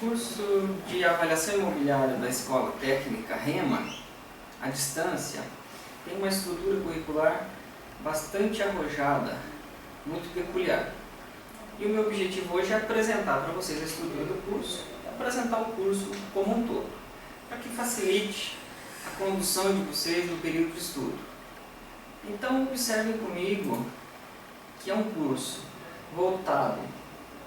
curso de avaliação imobiliária da Escola Técnica REMA, à distância, tem uma estrutura curricular bastante arrojada, muito peculiar. E o meu objetivo hoje é apresentar para vocês a estrutura do curso, apresentar o curso como um todo, para que facilite a condução de vocês no período de estudo. Então observem comigo que é um curso voltado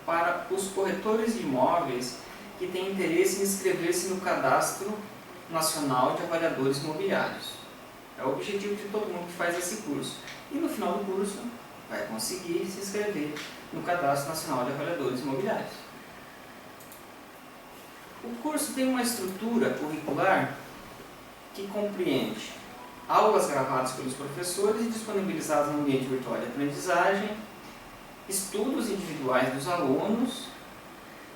para os corretores de imóveis que têm interesse em inscrever-se no Cadastro Nacional de Avaliadores Imobiliários. É o objetivo de todo mundo que faz esse curso. E no final do curso vai conseguir se inscrever no Cadastro Nacional de Avaliadores Imobiliários. O curso tem uma estrutura curricular que compreende aulas gravadas pelos professores e disponibilizadas no ambiente virtual de aprendizagem, estudos individuais dos alunos,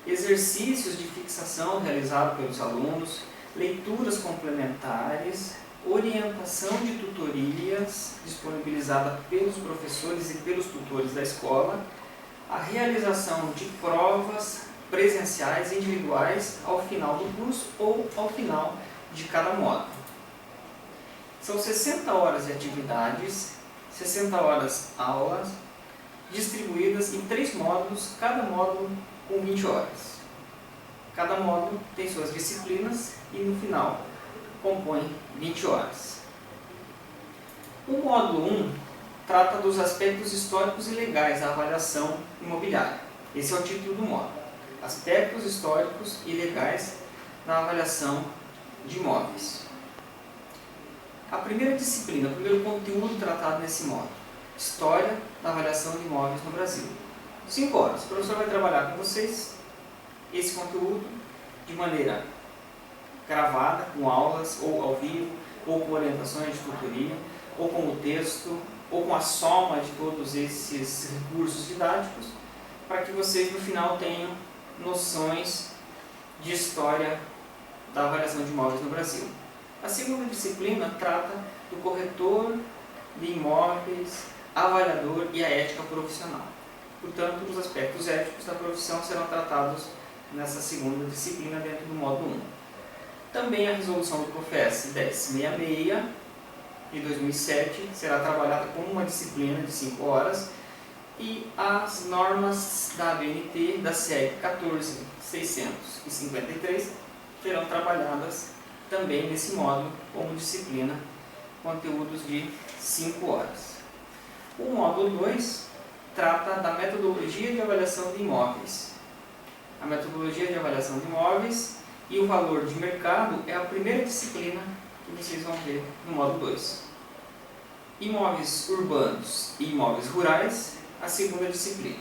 exercícios de fixação realizados pelos alunos, leituras complementares, orientação de tutorias disponibilizada pelos professores e pelos tutores da escola, a realização de provas presenciais e individuais ao final do curso ou ao final de cada módulo. São 60 horas de atividades, 60 horas aulas, distribuídas em 3 módulos, cada módulo com 20 horas. Cada módulo tem suas disciplinas e no final compõe 20 horas. O módulo 1 trata dos aspectos históricos e legais da avaliação imobiliária. Esse é o título do módulo. Aspectos históricos e legais da avaliação de imóveis. A primeira disciplina, o primeiro conteúdo tratado nesse módulo, História da Avaliação de Imóveis no Brasil. 5 horas. O professor vai trabalhar com vocês esse conteúdo de maneira gravada, com aulas, ou ao vivo, ou com orientações de tutoria, ou com o texto, ou com a soma de todos esses recursos didáticos, para que vocês no final tenham noções de história da avaliação de imóveis no Brasil. A segunda disciplina trata do corretor de imóveis, avaliador e a ética profissional. Portanto, os aspectos éticos da profissão serão tratados nessa segunda disciplina dentro do módulo 1. Também a resolução do COFES 1066 de 2007 será trabalhada como uma disciplina de 5 horas e as normas da ABNT da série 14653 serão trabalhadas também nesse módulo como disciplina, conteúdos de 5 horas. O módulo 2 trata da metodologia de avaliação de imóveis. A metodologia de avaliação de imóveis e o valor de mercado é a primeira disciplina que vocês vão ver no módulo 2. Imóveis urbanos e imóveis rurais, a segunda disciplina.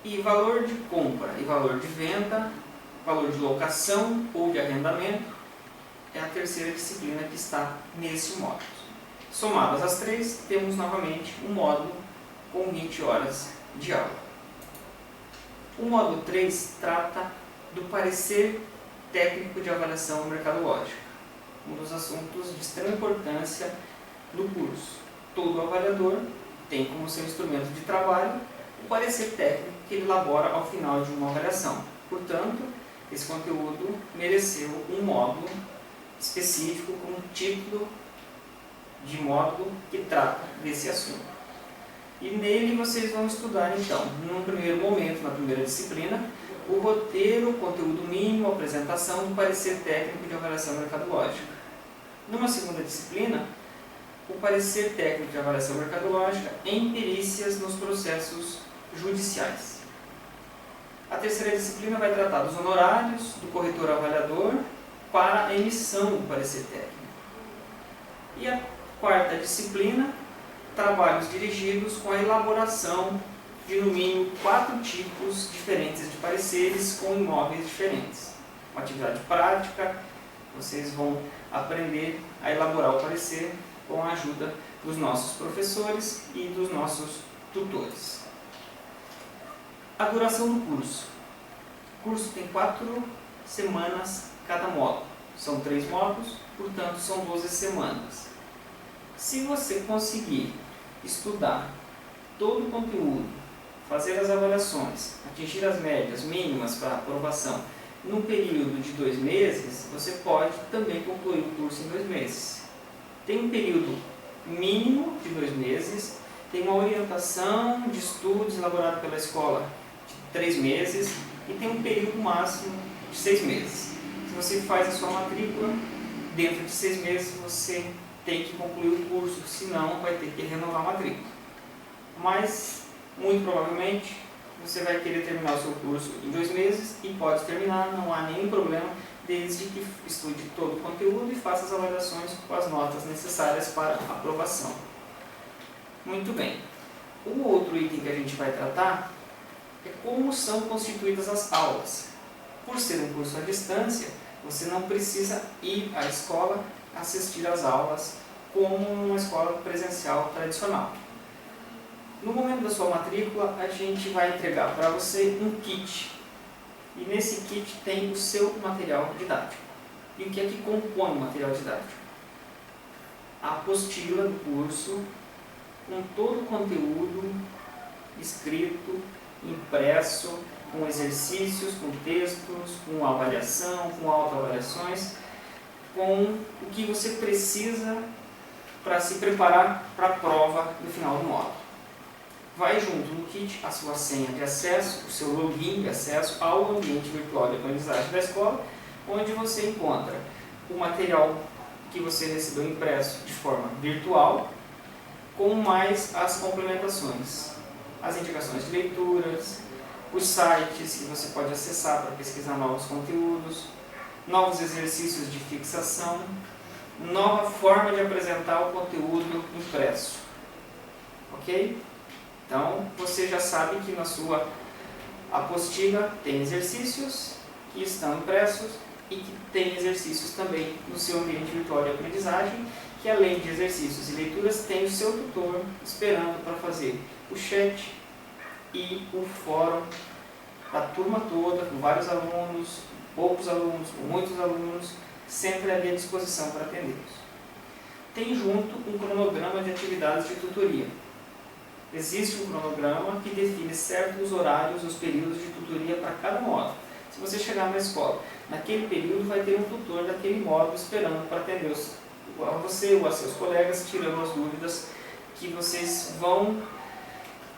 E valor de compra e valor de venda, valor de locação ou de arrendamento, é a terceira disciplina que está nesse módulo. Somadas as 3, temos novamente um módulo com 20 horas de aula. O módulo 3 trata do parecer técnico de avaliação mercadológica, um dos assuntos de extrema importância do curso. Todo avaliador tem como seu instrumento de trabalho o parecer técnico que ele elabora ao final de uma avaliação. Portanto, esse conteúdo mereceu um módulo específico com um título de módulo que trata desse assunto. E nele vocês vão estudar então, num primeiro momento, na primeira disciplina, o roteiro, o conteúdo mínimo, a apresentação do parecer técnico de avaliação mercadológica. Numa segunda disciplina, o parecer técnico de avaliação mercadológica em perícias nos processos judiciais. A terceira disciplina vai tratar dos honorários do corretor avaliador para a emissão do parecer técnico. E a quarta disciplina, trabalhos dirigidos com a elaboração de no mínimo 4 tipos diferentes de pareceres com imóveis diferentes. Uma atividade prática, vocês vão aprender a elaborar o parecer com a ajuda dos nossos professores e dos nossos tutores. A duração do curso. O curso tem 4 semanas cada módulo. São 3 módulos, portanto são 12 semanas. Se você conseguir estudar todo o conteúdo, fazer as avaliações, atingir as médias mínimas para aprovação num período de 2 meses, você pode também concluir o curso em 2 meses. Tem um período mínimo de 2 meses, tem uma orientação de estudos elaborada pela escola de 3 meses e tem um período máximo de 6 meses. Se você faz a sua matrícula, dentro de 6 meses você tem que concluir o curso, senão vai ter que renovar a matrícula. Mas, muito provavelmente, você vai querer terminar o seu curso em 2 meses e pode terminar, não há nenhum problema, desde que estude todo o conteúdo e faça as avaliações com as notas necessárias para aprovação. Muito bem. O outro item que a gente vai tratar é como são constituídas as aulas. Por ser um curso à distância, você não precisa ir à escola assistir às aulas como uma escola presencial tradicional. No momento da sua matrícula, a gente vai entregar para você um kit. E nesse kit tem o seu material didático. E o que é que compõe o material didático? A apostila do curso, com todo o conteúdo escrito, impresso, com exercícios, com textos, com avaliação, com autoavaliações, com o que você precisa para se preparar para a prova no final do módulo. Vai junto no kit a sua senha de acesso, o seu login de acesso ao ambiente virtual de aprendizagem da escola, onde você encontra o material que você recebeu impresso de forma virtual, com mais as complementações, as indicações de leituras, os sites que você pode acessar para pesquisar novos conteúdos, novos exercícios de fixação, nova forma de apresentar o conteúdo impresso. Ok? Então, você já sabe que na sua apostila tem exercícios que estão impressos e que tem exercícios também no seu ambiente virtual de aprendizagem, que além de exercícios e leituras, tem o seu tutor esperando para fazer o chat e o fórum da turma toda, com vários alunos, poucos alunos, com muitos alunos, sempre ali à disposição para atendê-los. Tem junto um cronograma de atividades de tutoria. Existe um cronograma que define certos horários, os períodos de tutoria para cada módulo. Se você chegar na escola, naquele período vai ter um tutor daquele módulo esperando para atender a você ou a seus colegas, tirando as dúvidas que vocês vão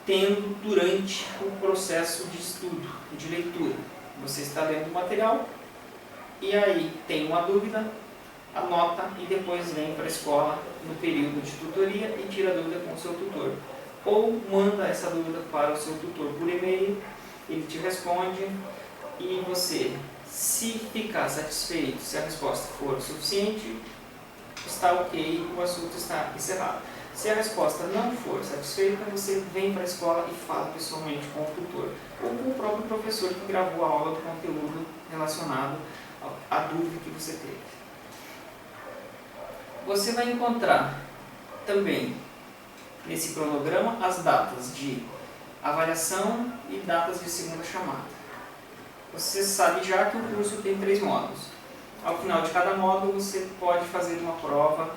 tendo durante o processo de estudo e de leitura. Você está lendo o material e aí tem uma dúvida, anota e depois vem para a escola no período de tutoria e tira a dúvida com o seu tutor. Ou manda essa dúvida para o seu tutor por e-mail, ele te responde e você, se ficar satisfeito, se a resposta for suficiente, está ok, o assunto está encerrado. Se a resposta não for satisfeita, você vem para a escola e fala pessoalmente com o tutor ou com o próprio professor que gravou a aula do conteúdo relacionado à dúvida que você teve. Você vai encontrar também nesse cronograma as datas de avaliação e datas de segunda chamada. Você sabe já que o curso tem 3 módulos. Ao final de cada módulo você pode fazer uma prova,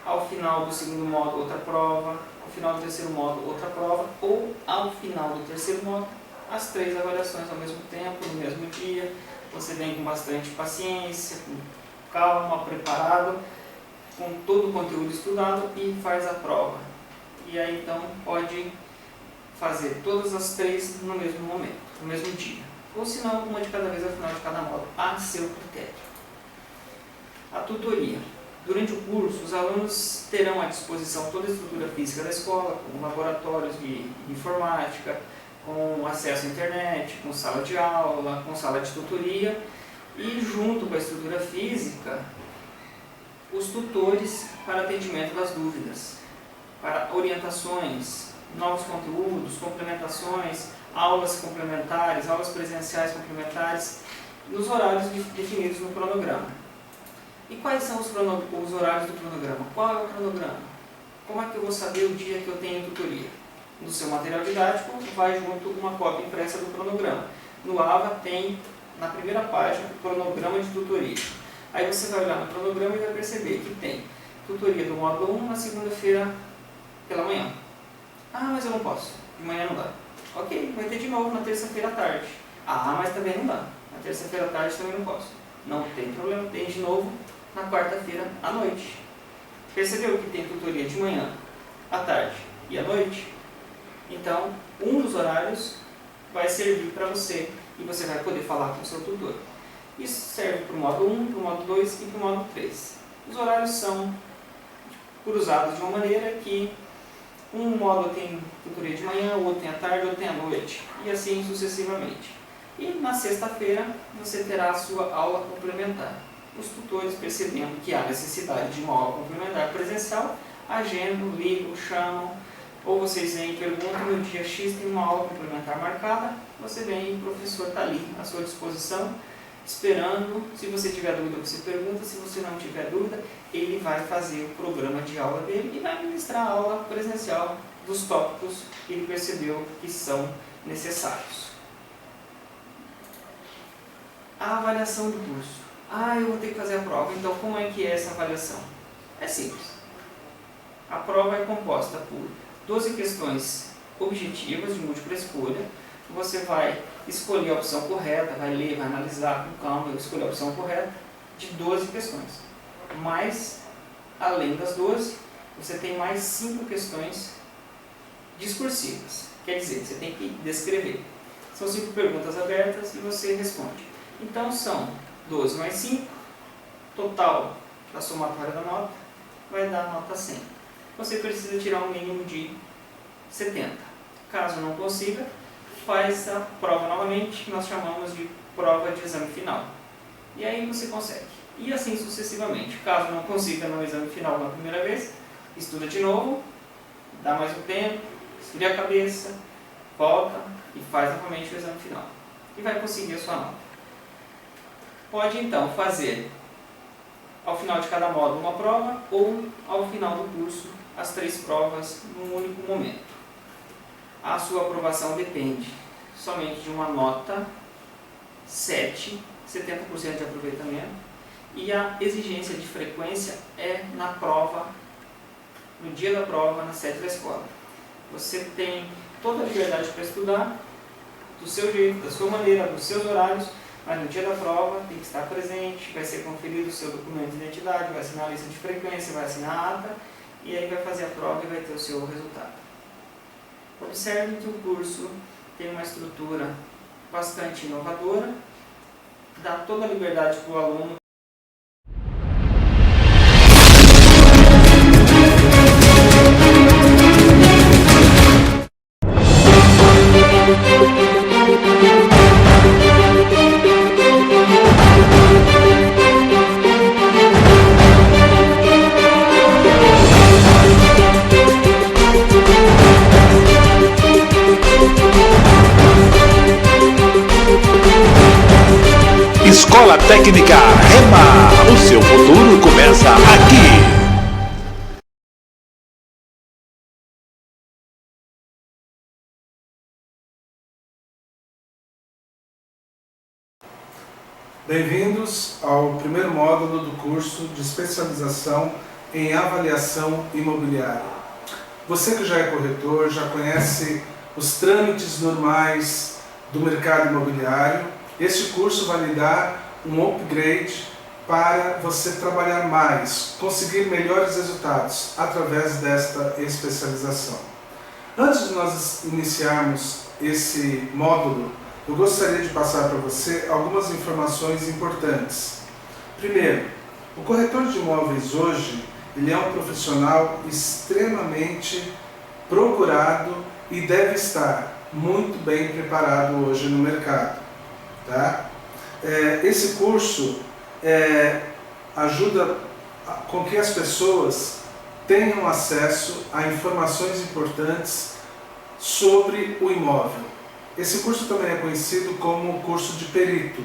ao final do segundo módulo outra prova, ao final do terceiro módulo outra prova, ou ao final do terceiro módulo as 3 avaliações ao mesmo tempo, no mesmo dia. Você vem com bastante paciência, com calma, preparado, com todo o conteúdo estudado e faz a prova. E aí então pode fazer todas as 3 no mesmo momento, no mesmo dia. Ou se não, uma de cada vez ao final de cada módulo, a seu critério. A tutoria. Durante o curso, os alunos terão à disposição toda a estrutura física da escola, com laboratórios de informática, com acesso à internet, com sala de aula, com sala de tutoria e junto com a estrutura física, os tutores para atendimento das dúvidas, para orientações, novos conteúdos, complementações, aulas complementares, aulas presenciais complementares, nos horários definidos no cronograma. E quais são os horários do cronograma? Qual é o cronograma? Como é que eu vou saber o dia que eu tenho tutoria? No seu material didático vai junto uma cópia impressa do cronograma. No AVA tem, na primeira página, o cronograma de tutoria. Aí você vai olhar no cronograma e vai perceber que tem tutoria do módulo 1 na segunda-feira pela manhã. Ah, mas eu não posso, de manhã não dá. Ok, vai ter de novo na terça-feira à tarde. Ah, mas também não dá. Na terça-feira à tarde também não posso. Não tem problema, tem de novo na quarta-feira à noite. Percebeu que tem tutoria de manhã, à tarde e à noite? Então, um dos horários vai servir para você e você vai poder falar com o seu tutor. Isso serve para o módulo 1, para o módulo 2 e para o módulo 3. Os horários são cruzados de uma maneira que um módulo tem tutoria de manhã, o outro tem à tarde, o outro tem à noite, e assim sucessivamente. E na sexta-feira você terá a sua aula complementar. Os tutores, percebendo que há necessidade de uma aula complementar presencial, agendam, ligam, chamam, ou vocês vêm e perguntam, no dia X tem uma aula complementar marcada, você vem e o professor está ali à sua disposição, esperando. Se você tiver dúvida, você pergunta. Se você não tiver dúvida, ele vai fazer o programa de aula dele e vai ministrar a aula presencial dos tópicos que ele percebeu que são necessários. A avaliação do curso. Eu vou ter que fazer a prova. Então, como é que é essa avaliação? É simples. A prova é composta por 12 questões objetivas de múltipla escolha. Você vai escolher a opção correta, vai ler, vai analisar com calma, escolher a opção correta de 12 questões. Mas, além das 12, você tem mais 5 questões discursivas. Quer dizer, você tem que descrever. São 5 perguntas abertas e você responde. Então, são 12 mais 5, total da somatória da nota, vai dar nota 100. Você precisa tirar um mínimo de 70. Caso não consiga, faz a prova novamente, que nós chamamos de prova de exame final. E aí você consegue. E assim sucessivamente. Caso não consiga no exame final na primeira vez, estuda de novo, dá mais um tempo, esfria a cabeça, volta e faz novamente o exame final. E vai conseguir a sua nota. Pode então fazer ao final de cada módulo uma prova ou ao final do curso as 3 provas num único momento. A sua aprovação depende somente de uma nota 7, 70% de aproveitamento, e a exigência de frequência é na prova, no dia da prova, na sede da escola. Você tem toda a liberdade para estudar, do seu jeito, da sua maneira, dos seus horários, mas no dia da prova tem que estar presente, vai ser conferido o seu documento de identidade, vai assinar a lista de frequência, vai assinar a ata, e aí vai fazer a prova e vai ter o seu resultado. Observe que o curso tem uma estrutura bastante inovadora, dá toda a liberdade para o aluno. Escola Técnica Rema, o seu futuro começa aqui. Bem-vindos ao primeiro módulo do curso de especialização em avaliação imobiliária. Você que já é corretor, já conhece os trâmites normais do mercado imobiliário. Este curso vai lhe dar um upgrade para você trabalhar mais, conseguir melhores resultados através desta especialização. Antes de nós iniciarmos esse módulo, eu gostaria de passar para você algumas informações importantes. Primeiro, o corretor de imóveis hoje, ele é um profissional extremamente procurado e deve estar muito bem preparado hoje no mercado. Tá? Esse curso ajuda com que as pessoas tenham acesso a informações importantes sobre o imóvel. Esse curso também é conhecido como curso de perito.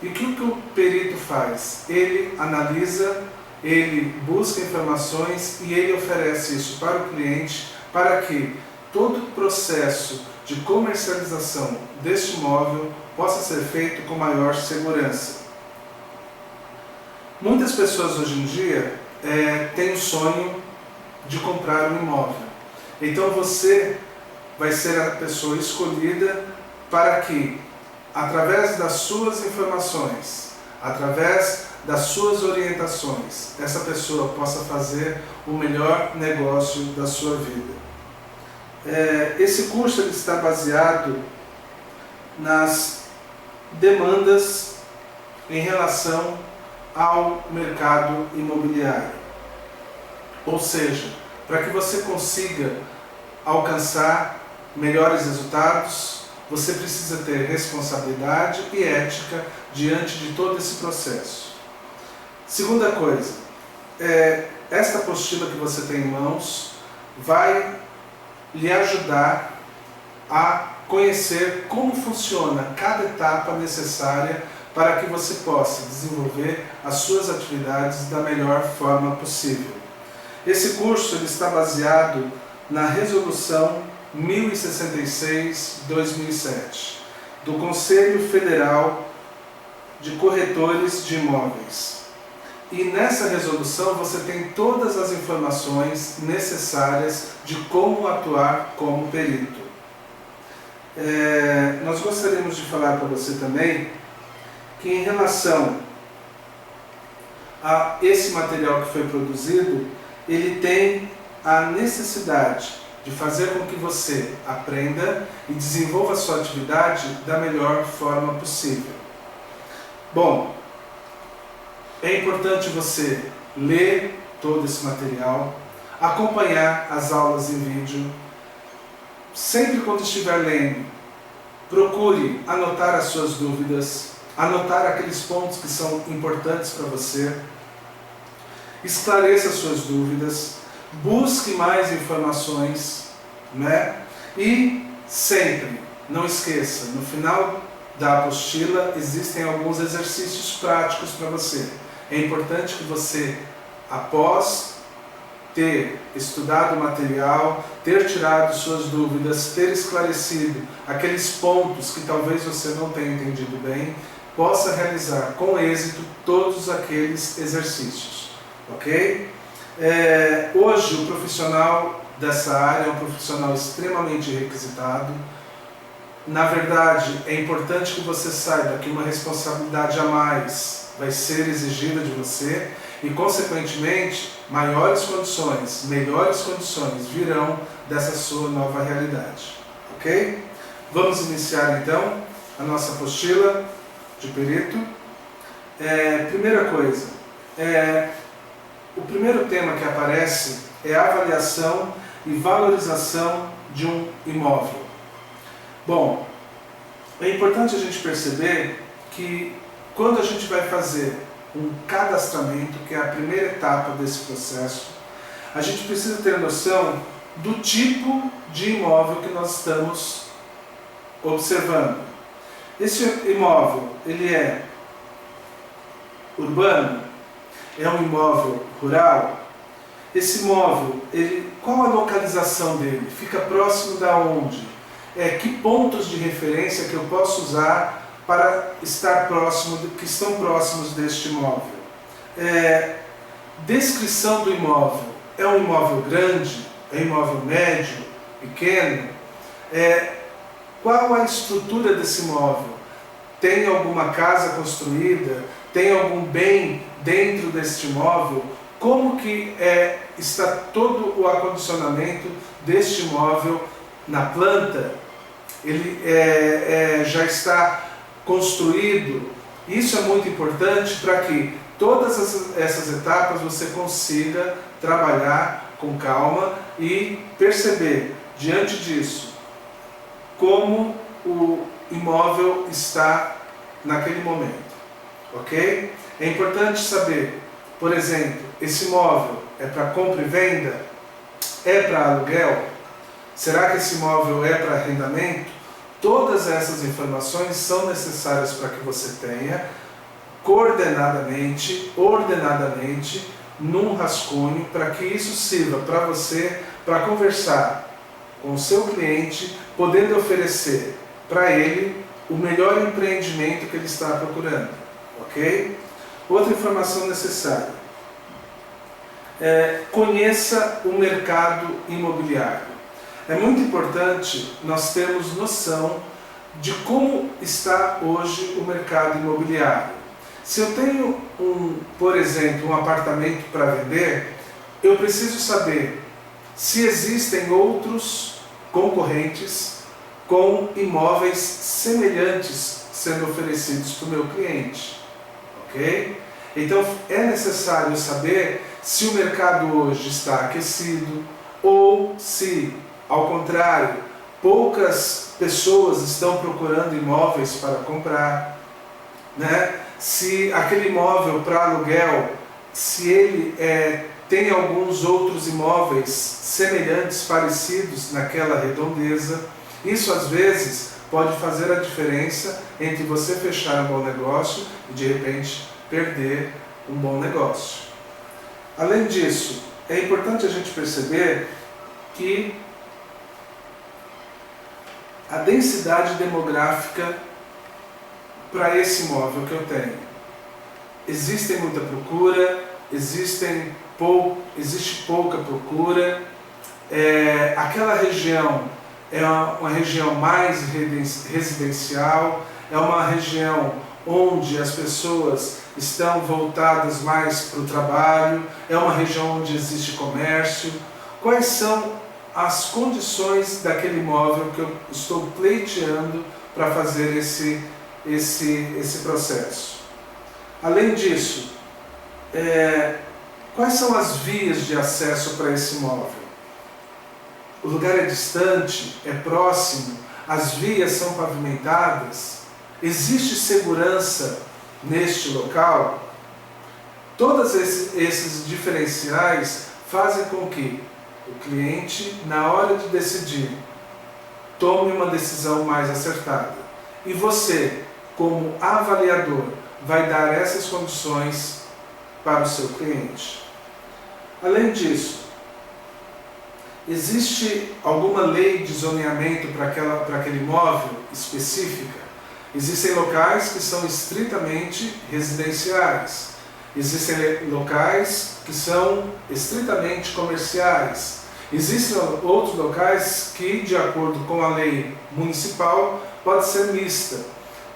E o que o perito faz? Ele analisa, ele busca informações e ele oferece isso para o cliente para que todo o processo de comercialização deste imóvel possa ser feito com maior segurança. Muitas pessoas hoje em dia têm o sonho de comprar um imóvel. Então você vai ser a pessoa escolhida para que, através das suas informações, através das suas orientações, essa pessoa possa fazer o melhor negócio da sua vida. Esse curso ele está baseado nas demandas em relação ao mercado imobiliário. Ou seja, para que você consiga alcançar melhores resultados, você precisa ter responsabilidade e ética diante de todo esse processo. Segunda coisa, esta apostila que você tem em mãos vai lhe ajudar a conhecer como funciona cada etapa necessária para que você possa desenvolver as suas atividades da melhor forma possível. Esse curso ele está baseado na Resolução 1066/2007 do Conselho Federal de Corretores de Imóveis. E nessa resolução você tem todas as informações necessárias de como atuar como perito. Nós gostaríamos de falar para você também que, em relação a esse material que foi produzido, ele tem a necessidade de fazer com que você aprenda e desenvolva a sua atividade da melhor forma possível. Bom, é importante você ler todo esse material, acompanhar as aulas em vídeo. Sempre quando estiver lendo, procure anotar as suas dúvidas, anotar aqueles pontos que são importantes para você, esclareça as suas dúvidas, busque mais informações, né? E sempre, não esqueça, no final da apostila existem alguns exercícios práticos para você. É importante que você, após ter estudado o material, ter tirado suas dúvidas, ter esclarecido aqueles pontos que talvez você não tenha entendido bem, possa realizar com êxito todos aqueles exercícios, ok? Hoje o profissional dessa área é um profissional extremamente requisitado. Na verdade, é importante que você saiba que uma responsabilidade a mais vai ser exigida de você e, consequentemente, maiores condições, melhores condições virão dessa sua nova realidade, ok? Vamos iniciar então a nossa apostila de perito. Primeira coisa, o primeiro tema que aparece é a avaliação e valorização de um imóvel. Bom, é importante a gente perceber que quando a gente vai fazer um cadastramento, que é a primeira etapa desse processo, a gente precisa ter noção do tipo de imóvel que nós estamos observando. Esse imóvel, ele é urbano? É um imóvel rural? Esse imóvel, qual a localização dele? Fica próximo da onde? Que pontos de referência que eu posso usar para estar próximo, que estão próximos deste imóvel? Descrição do imóvel. É um imóvel grande? É um imóvel médio? Pequeno? Qual a estrutura desse imóvel? Tem alguma casa construída? Tem algum bem dentro deste imóvel? Como que está todo o acondicionamento deste imóvel na planta? Ele já está construído? Isso é muito importante para que todas essas etapas você consiga trabalhar com calma e perceber, diante disso, como o imóvel está naquele momento, ok? É importante saber, por exemplo, esse imóvel é para compra e venda? É para aluguel? Será que esse imóvel é para arrendamento? Todas essas informações são necessárias para que você tenha coordenadamente, ordenadamente, num rascunho, para que isso sirva para você, para conversar com o seu cliente, podendo oferecer para ele o melhor empreendimento que ele está procurando, ok? Outra informação necessária. Conheça o mercado imobiliário. é muito importante nós termos noção de como está hoje o mercado imobiliário. Se eu tenho, por exemplo, um apartamento para vender, eu preciso saber se existem outros concorrentes com imóveis semelhantes sendo oferecidos para o meu cliente. Ok? Então é necessário saber se o mercado hoje está aquecido ou se, ao contrário, poucas pessoas estão procurando imóveis para comprar, né? Se aquele imóvel para aluguel, se ele tem alguns outros imóveis semelhantes, parecidos naquela redondeza. Isso às vezes pode fazer a diferença entre você fechar um bom negócio e de repente perder um bom negócio. Além disso, é importante a gente perceber que a densidade demográfica para esse imóvel que eu tenho. Existe muita procura, existe pouca procura, aquela região é uma região mais residencial, é uma região onde as pessoas estão voltadas mais para o trabalho, é uma região onde existe comércio. Quais são as condições daquele imóvel que eu estou pleiteando para fazer esse processo? Além disso, quais são as vias de acesso para esse imóvel? O lugar é distante, é próximo, as vias são pavimentadas, existe segurança neste local? Todos esses diferenciais fazem com que o cliente, na hora de decidir, tome uma decisão mais acertada. E você, como avaliador, vai dar essas condições para o seu cliente. Além disso, existe alguma lei de zoneamento para aquele imóvel específica? Existem locais que são estritamente residenciais. Existem locais que são estritamente comerciais. Existem outros locais que, de acordo com a lei municipal, pode ser mista.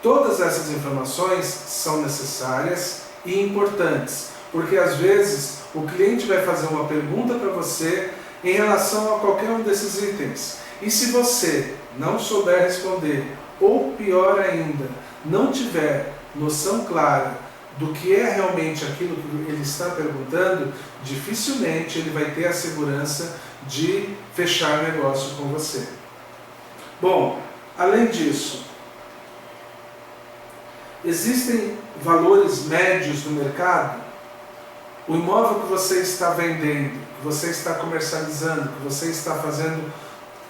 Todas essas informações são necessárias e importantes, porque às vezes o cliente vai fazer uma pergunta para você em relação a qualquer um desses itens. E se você não souber responder, ou pior ainda, não tiver noção clara do que é realmente aquilo que ele está perguntando, dificilmente ele vai ter a segurança de fechar negócio com você. Bom, além disso, existem valores médios no mercado? O imóvel que você está vendendo, que você está comercializando, que você está fazendo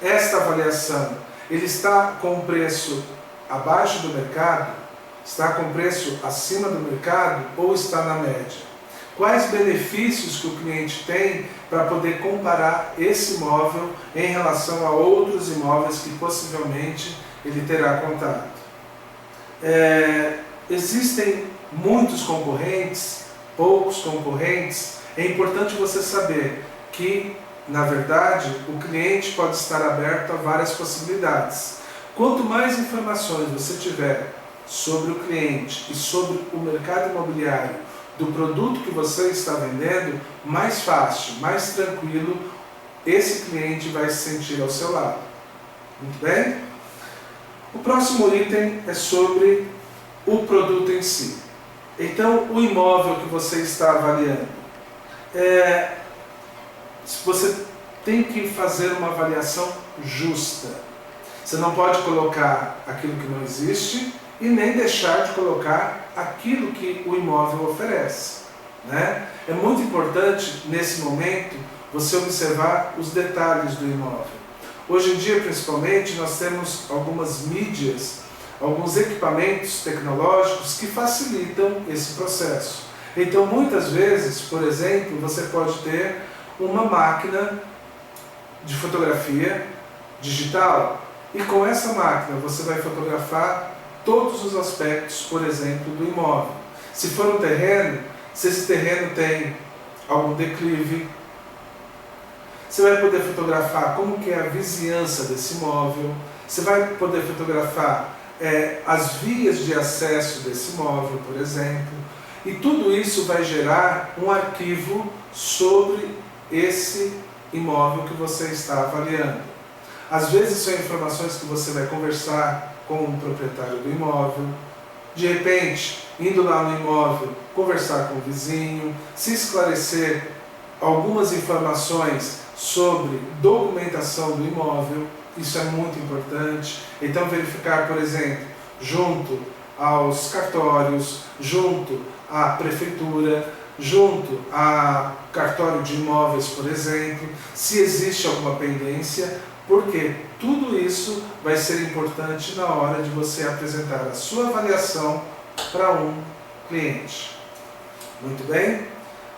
esta avaliação, ele está com preço abaixo do mercado? Está com preço acima do mercado ou está na média? Quais benefícios que o cliente tem para poder comparar esse imóvel em relação a outros imóveis que possivelmente ele terá contato? Existem muitos concorrentes, poucos concorrentes. É importante você saber que, na verdade, o cliente pode estar aberto a várias possibilidades. Quanto mais informações você tiver sobre o cliente e sobre o mercado imobiliário, do produto que você está vendendo, mais fácil, mais tranquilo esse cliente vai se sentir ao seu lado. Muito bem? O próximo item é sobre o produto em si. Então, o imóvel que você está avaliando, você tem que fazer uma avaliação justa. Você não pode colocar aquilo que não existe e nem deixar de colocar aquilo que o imóvel oferece, né? É muito importante, nesse momento, você observar os detalhes do imóvel. Hoje em dia, principalmente, nós temos algumas mídias, alguns equipamentos tecnológicos que facilitam esse processo. Então, muitas vezes, por exemplo, você pode ter uma máquina de fotografia digital e com essa máquina você vai fotografar todos os aspectos, por exemplo, do imóvel. Se for um terreno, se esse terreno tem algum declive, Você vai poder fotografar como que é a vizinhança desse imóvel, você vai poder fotografar as vias de acesso desse imóvel, por exemplo, e tudo isso vai gerar um arquivo sobre esse imóvel que você está avaliando. Às vezes são informações que você vai conversar com o proprietário do imóvel, de repente, indo lá no imóvel, conversar com o vizinho, se esclarecer algumas informações sobre documentação do imóvel, isso é muito importante. Então verificar, por exemplo, junto aos cartórios, junto à prefeitura, junto a cartório de imóveis, por exemplo, se existe alguma pendência, porque tudo isso vai ser importante na hora de você apresentar a sua avaliação para um cliente. Muito bem?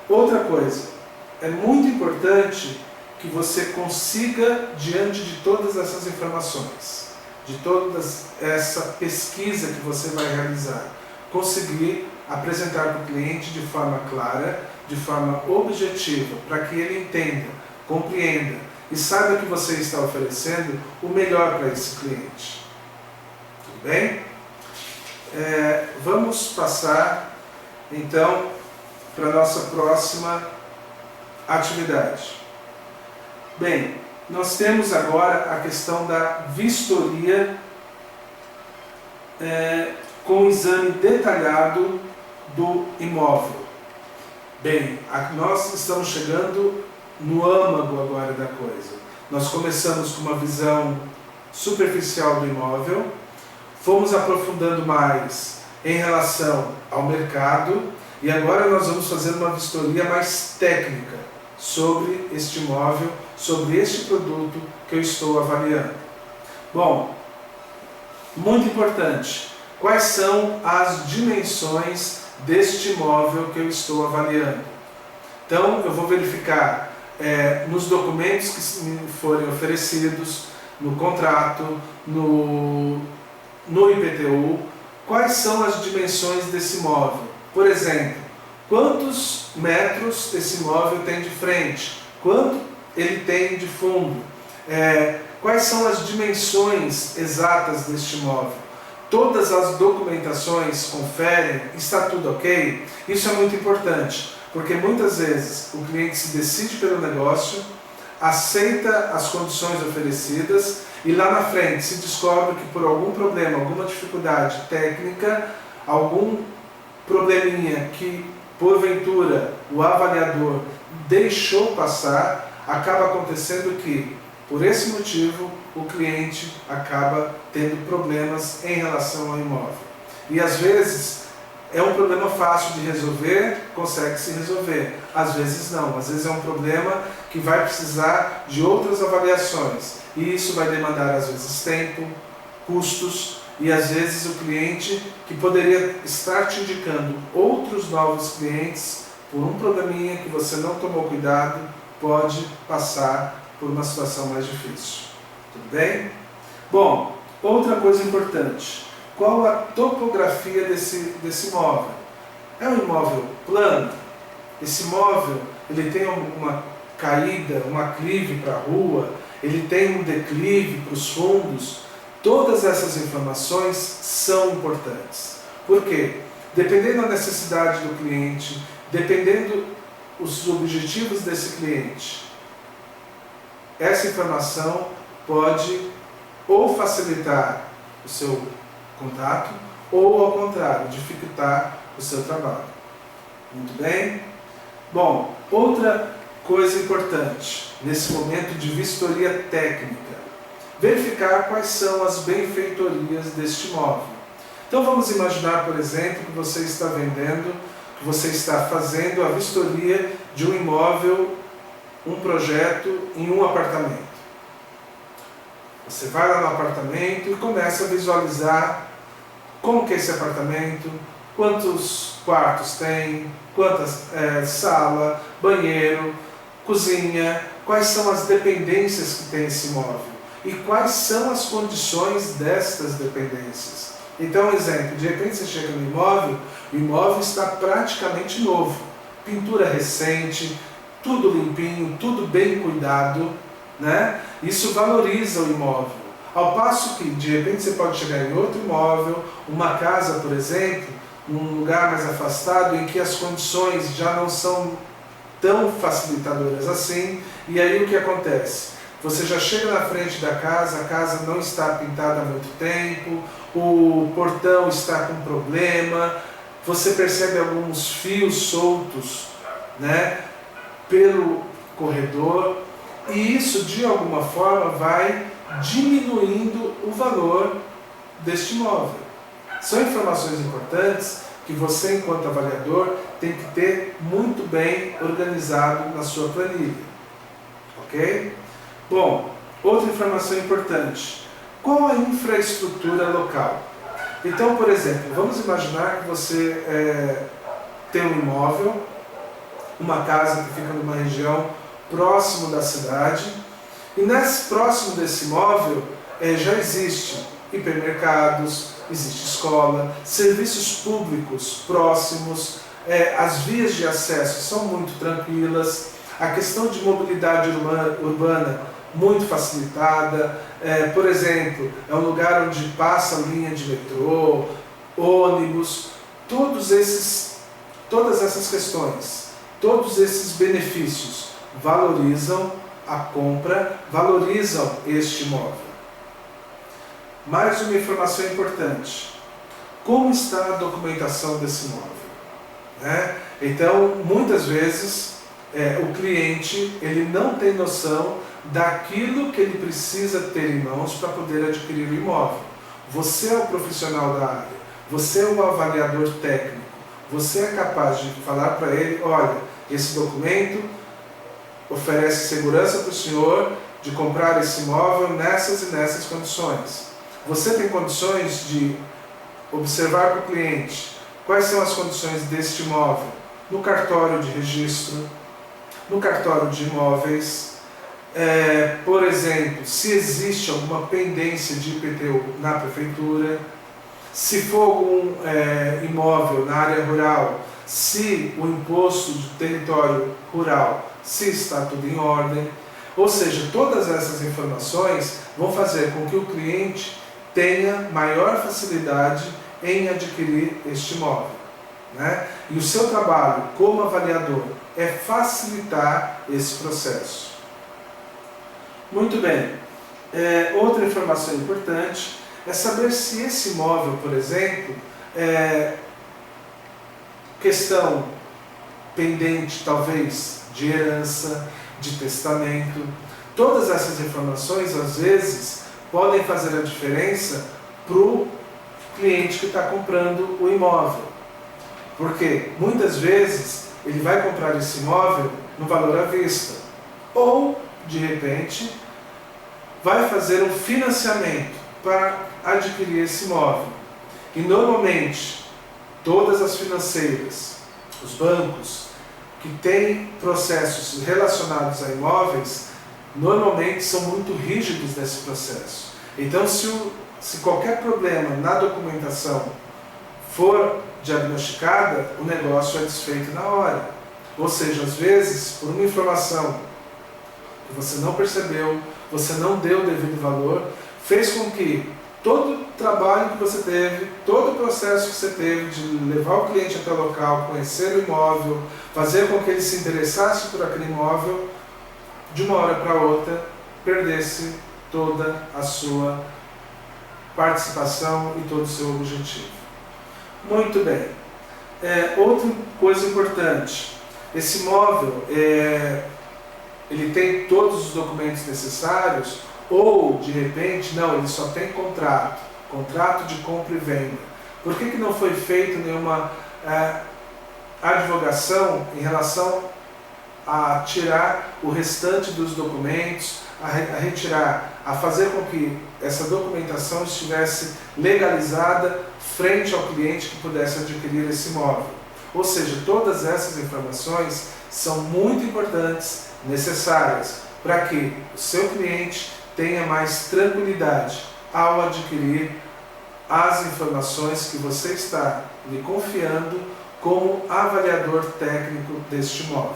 Outra coisa, é muito importante que você consiga, diante de todas essas informações, de toda essa pesquisa que você vai realizar, conseguir apresentar para o cliente de forma clara, de forma objetiva, para que ele entenda, compreenda e saiba que você está oferecendo o melhor para esse cliente. Tudo bem? Vamos passar, então, para a nossa próxima atividade. Bem, nós temos agora a questão da vistoria com o exame detalhado do imóvel. Bem, nós estamos chegando no âmago agora da coisa. Nós começamos com uma visão superficial do imóvel, fomos aprofundando mais em relação ao mercado e agora nós vamos fazer uma vistoria mais técnica sobre este imóvel, sobre este produto que eu estou avaliando. Bom, muito importante, quais são as dimensões deste imóvel que eu estou avaliando? Então, eu vou verificar nos documentos que me forem oferecidos, no contrato, no IPTU, quais são as dimensões desse imóvel. Por exemplo, quantos metros esse imóvel tem de frente, quanto ele tem de fundo, quais são as dimensões exatas deste imóvel. Todas as documentações conferem, está tudo ok? Isso é muito importante, porque muitas vezes o cliente se decide pelo negócio, aceita as condições oferecidas e lá na frente se descobre que por algum problema, alguma dificuldade técnica, algum probleminha que porventura o avaliador deixou passar, acaba acontecendo que, por esse motivo, o cliente acaba tendo problemas em relação ao imóvel. E às vezes é um problema fácil de resolver, consegue se resolver. Às vezes não, às vezes é um problema que vai precisar de outras avaliações. E isso vai demandar às vezes tempo, custos, e às vezes o cliente que poderia estar te indicando outros novos clientes, por um probleminha que você não tomou cuidado, pode passar por uma situação mais difícil. Tudo bem? Bom, outra coisa importante. Qual a topografia desse imóvel? É um imóvel plano? Esse imóvel ele tem uma caída, uma aclive para a rua? Ele tem um declive para os fundos? Todas essas informações são importantes. Por quê? Dependendo da necessidade do cliente, dependendo dos objetivos desse cliente, essa informação pode ou facilitar o seu contato ou, ao contrário, dificultar o seu trabalho. Muito bem? Bom, outra coisa importante nesse momento de vistoria técnica, verificar quais são as benfeitorias deste imóvel. Então vamos imaginar, por exemplo, que você está vendendo, que você está fazendo a vistoria de um imóvel, um projeto em um apartamento. Você vai lá no apartamento e começa a visualizar como que é esse apartamento, quantos quartos tem, quantas sala, banheiro, cozinha, quais são as dependências que tem esse imóvel e quais são as condições destas dependências. Então, um exemplo, de repente você chega no imóvel, o imóvel está praticamente novo, pintura recente, tudo limpinho, tudo bem cuidado, né? Isso valoriza o imóvel. Ao passo que, de repente, você pode chegar em outro imóvel, uma casa, por exemplo, num lugar mais afastado, em que as condições já não são tão facilitadoras assim, e aí o que acontece? Você já chega na frente da casa, a casa não está pintada há muito tempo, o portão está com problema, você percebe alguns fios soltos, né, pelo corredor, e isso de alguma forma vai diminuindo o valor deste imóvel. São informações importantes que você, enquanto avaliador, tem que ter muito bem organizado na sua planilha. Ok? Bom, outra informação importante. Qual a infraestrutura local? Então, por exemplo, vamos imaginar que você tem um imóvel, uma casa que fica numa região próximo da cidade, e próximo desse imóvel já existe hipermercados, existe escola, serviços públicos próximos, as vias de acesso são muito tranquilas, a questão de mobilidade urbana muito facilitada, por exemplo, é um lugar onde passa linha de metrô, ônibus, todas essas questões, todos esses benefícios valorizam a compra, valorizam este imóvel. Mais uma informação importante: como está a documentação desse imóvel? Então, muitas vezes, o cliente ele não tem noção daquilo que ele precisa ter em mãos para poder adquirir o imóvel. Você é o profissional da área, você é o avaliador técnico, você é capaz de falar para ele: olha, esse documento oferece segurança para o senhor de comprar esse imóvel nessas e nessas condições. Você tem condições de observar para o cliente quais são as condições deste imóvel no cartório de registro, no cartório de imóveis, por exemplo, se existe alguma pendência de IPTU na prefeitura, se for algum imóvel na área rural, se o imposto de território rural, se está tudo em ordem. Ou seja, todas essas informações vão fazer com que o cliente tenha maior facilidade em adquirir este imóvel, né? E o seu trabalho como avaliador é facilitar esse processo. Muito bem. Outra informação importante é saber se esse imóvel, por exemplo, questão pendente talvez de herança, de testamento. Todas essas informações às vezes podem fazer a diferença para o cliente que está comprando o imóvel, porque muitas vezes ele vai comprar esse imóvel no valor à vista, ou de repente vai fazer um financiamento para adquirir esse imóvel. E normalmente todas as financeiras, os bancos que têm processos relacionados a imóveis, normalmente são muito rígidos nesse processo. Então, se qualquer problema na documentação for diagnosticada, o negócio é desfeito na hora. Ou seja, às vezes, por uma informação que você não percebeu, você não deu o devido valor, fez com que todo o trabalho que você teve, todo o processo que você teve de levar o cliente até o local, conhecer o imóvel, fazer com que ele se interessasse por aquele imóvel, de uma hora para outra, perdesse toda a sua participação e todo o seu objetivo. Muito bem. Outra coisa importante, esse imóvel, ele tem todos os documentos necessários, ou de repente, não, ele só tem contrato de compra e venda. Por que não foi feita nenhuma advogação em relação a tirar o restante dos documentos, a fazer com que essa documentação estivesse legalizada frente ao cliente que pudesse adquirir esse imóvel? Ou seja, todas essas informações são muito importantes, necessárias, para que o seu cliente tenha mais tranquilidade ao adquirir as informações que você está lhe confiando como avaliador técnico deste imóvel.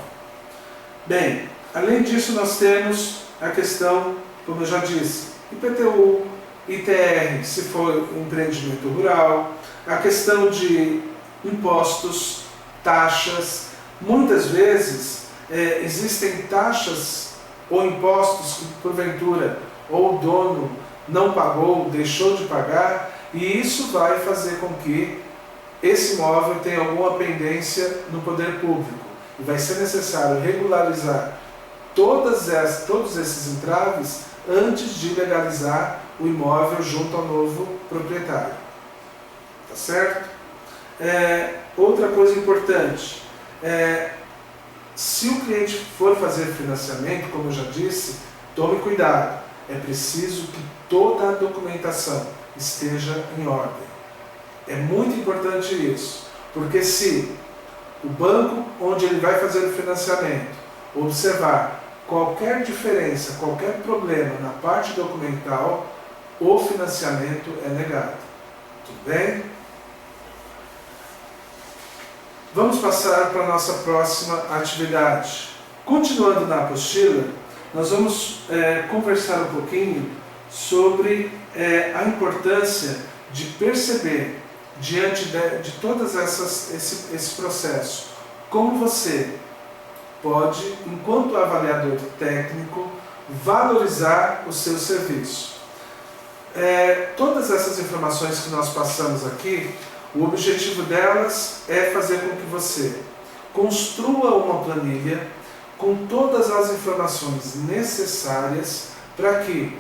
Bem, além disso nós temos a questão, como eu já disse, IPTU, ITR, se for um empreendimento rural, a questão de impostos, taxas. Muitas vezes existem taxas ou impostos que porventura ou o dono não pagou, deixou de pagar, e isso vai fazer com que esse imóvel tenha alguma pendência no poder público. E vai ser necessário regularizar todos esses entraves antes de legalizar o imóvel junto ao novo proprietário. Tá certo? Outra coisa importante, se o cliente for fazer financiamento, como eu já disse, tome cuidado. É preciso que toda a documentação esteja em ordem. É muito importante isso, porque se o banco onde ele vai fazer o financiamento observar qualquer diferença, qualquer problema na parte documental, o financiamento é negado. Tudo bem? Vamos passar para a nossa próxima atividade. Continuando na apostila, nós vamos conversar um pouquinho sobre a importância de perceber, diante de todas esse processo, como você pode, enquanto avaliador técnico, valorizar o seu serviço. Todas essas informações que nós passamos aqui, o objetivo delas é fazer com que você construa uma planilha com todas as informações necessárias para que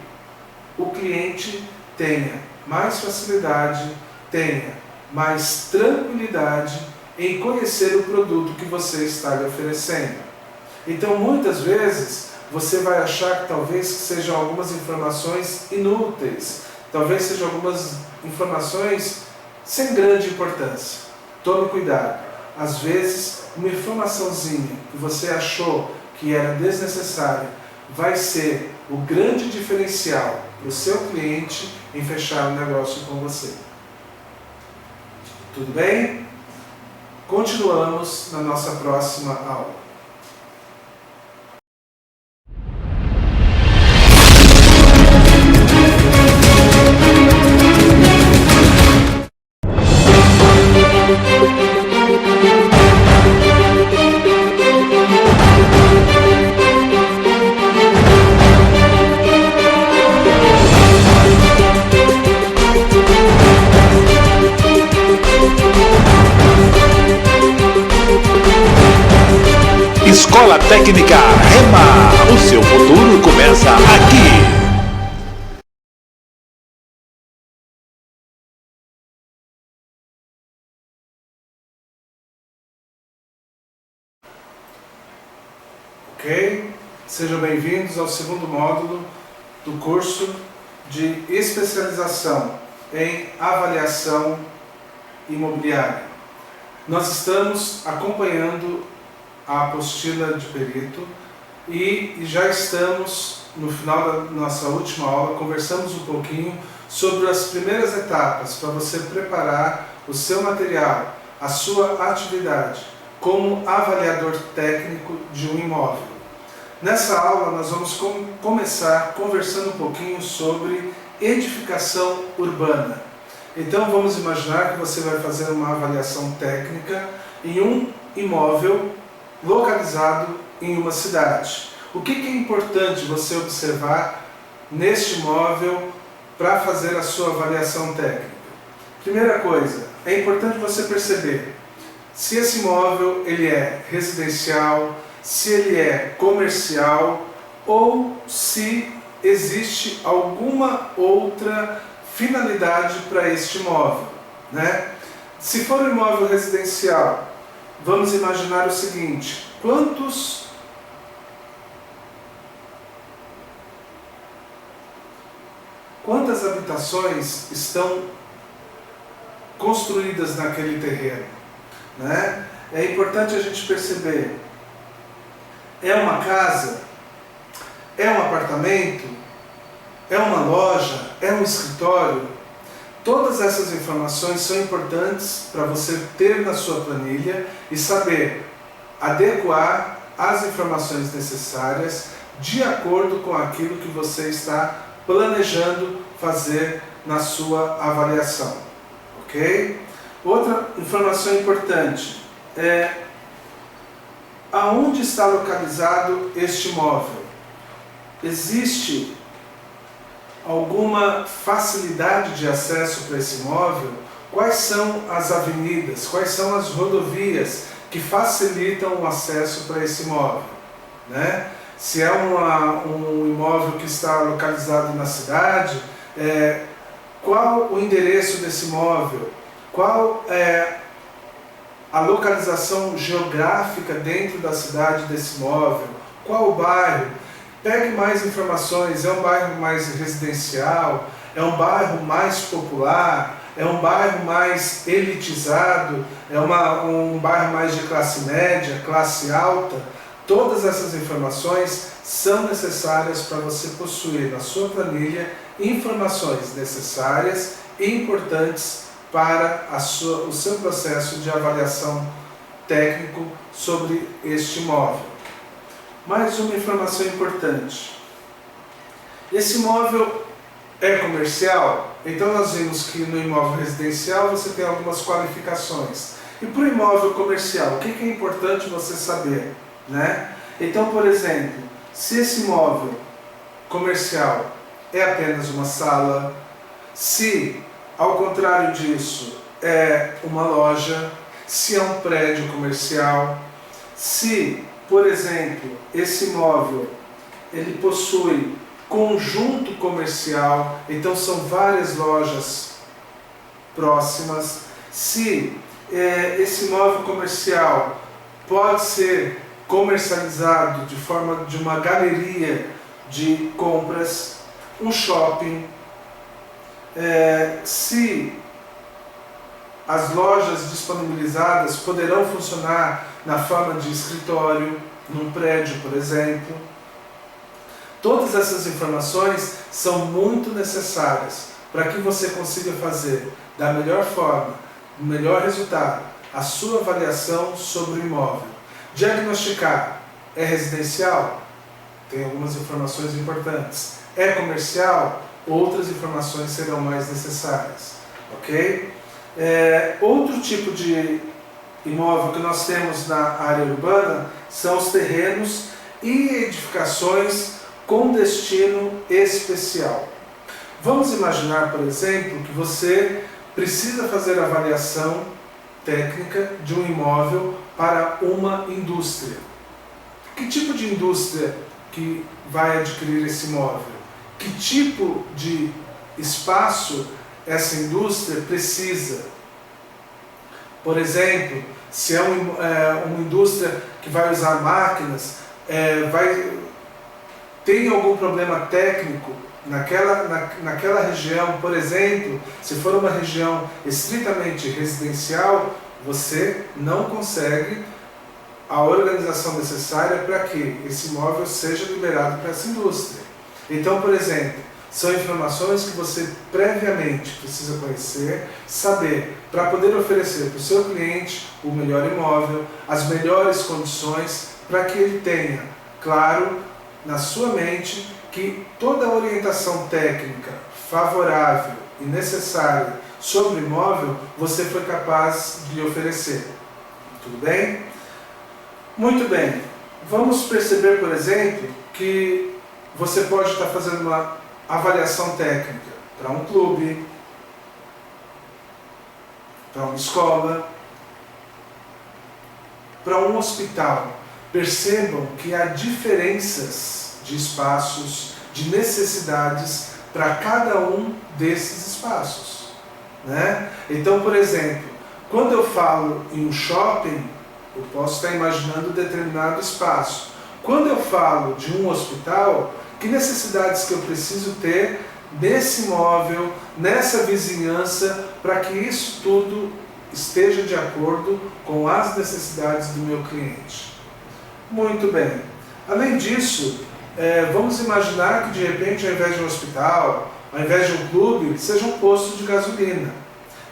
o cliente tenha mais facilidade, tenha mais tranquilidade em conhecer o produto que você está lhe oferecendo. Então, muitas vezes, você vai achar que talvez sejam algumas informações inúteis, talvez sejam algumas informações sem grande importância. Tome cuidado. Às vezes, uma informaçãozinha que você achou que era desnecessária vai ser o grande diferencial para o seu cliente em fechar um negócio com você. Tudo bem? Continuamos na nossa próxima aula. Escola Técnica Rema, o seu futuro começa aqui. Ok? Sejam bem-vindos ao segundo módulo do curso de especialização em avaliação imobiliária. Nós estamos acompanhando a apostila de perito e já estamos no final da nossa última aula, conversamos um pouquinho sobre as primeiras etapas para você preparar o seu material, a sua atividade como avaliador técnico de um imóvel. Nessa aula nós vamos começar conversando um pouquinho sobre edificação urbana. Então vamos imaginar que você vai fazer uma avaliação técnica em um imóvel localizado em uma cidade. O que é importante você observar neste imóvel para fazer a sua avaliação técnica? Primeira coisa, é importante você perceber se esse imóvel ele é residencial, se ele é comercial ou se existe alguma outra finalidade para este imóvel, né? Se for um imóvel residencial, vamos imaginar o seguinte: quantas habitações estão construídas naquele terreno, né? É importante a gente perceber: é uma casa? É um apartamento? É uma loja? É um escritório? Todas essas informações são importantes para você ter na sua planilha e saber adequar as informações necessárias de acordo com aquilo que você está planejando fazer na sua avaliação, ok? Outra informação importante é aonde está localizado este imóvel. Existe alguma facilidade de acesso para esse imóvel? Quais são as avenidas, quais são as rodovias que facilitam o acesso para esse imóvel, né? Se é um imóvel que está localizado na cidade, qual o endereço desse imóvel? Qual é a localização geográfica dentro da cidade desse imóvel? Qual o bairro? Pegue mais informações. É um bairro mais residencial? É um bairro mais popular? É um bairro mais elitizado? É um bairro mais de classe média, classe alta? Todas essas informações são necessárias para você possuir na sua planilha informações necessárias e importantes para o seu processo de avaliação técnico sobre este imóvel. Mais uma informação importante. Esse imóvel é comercial? Então nós vimos que no imóvel residencial você tem algumas qualificações. E para o imóvel comercial, o que é importante você saber, né? Então, por exemplo, se esse imóvel comercial é apenas uma sala, se ao contrário disso é uma loja, se é um prédio comercial, se, por exemplo, esse imóvel ele possui conjunto comercial, então são várias lojas próximas, se esse imóvel comercial pode ser comercializado de forma de uma galeria de compras, um shopping, se as lojas disponibilizadas poderão funcionar na forma de escritório, num prédio, por exemplo. Todas essas informações são muito necessárias para que você consiga fazer da melhor forma, o melhor resultado, a sua avaliação sobre o imóvel. Diagnosticar: é residencial? Tem algumas informações importantes. É comercial? Outras informações serão mais necessárias. Ok? Outro tipo de imóvel que nós temos na área urbana são os terrenos e edificações com destino especial. Vamos imaginar, por exemplo, que você precisa fazer a avaliação técnica de um imóvel para uma indústria. Que tipo de indústria que vai adquirir esse imóvel? Que tipo de espaço essa indústria precisa? Por exemplo, se é uma indústria que vai usar máquinas, tem algum problema técnico naquela região, por exemplo, se for uma região estritamente residencial, você não consegue a organização necessária para que esse imóvel seja liberado para essa indústria. Então, por exemplo, são informações que você previamente precisa conhecer, saber, para poder oferecer para o seu cliente o melhor imóvel, as melhores condições, para que ele tenha, claro, na sua mente, que toda a orientação técnica favorável e necessária sobre o imóvel você foi capaz de lhe oferecer. Tudo bem? Muito bem. Vamos perceber, por exemplo, que você pode estar fazendo uma avaliação técnica para um clube, para uma escola, para um hospital. Percebam que há diferenças de espaços, de necessidades para cada um desses espaços, né? Então, por exemplo, quando eu falo em um shopping, eu posso estar imaginando determinado espaço. Quando eu falo de um hospital, que necessidades que eu preciso ter nesse imóvel, nessa vizinhança, para que isso tudo esteja de acordo com as necessidades do meu cliente. Muito bem. Além disso, vamos imaginar que de repente, ao invés de um hospital, ao invés de um clube, seja um posto de gasolina.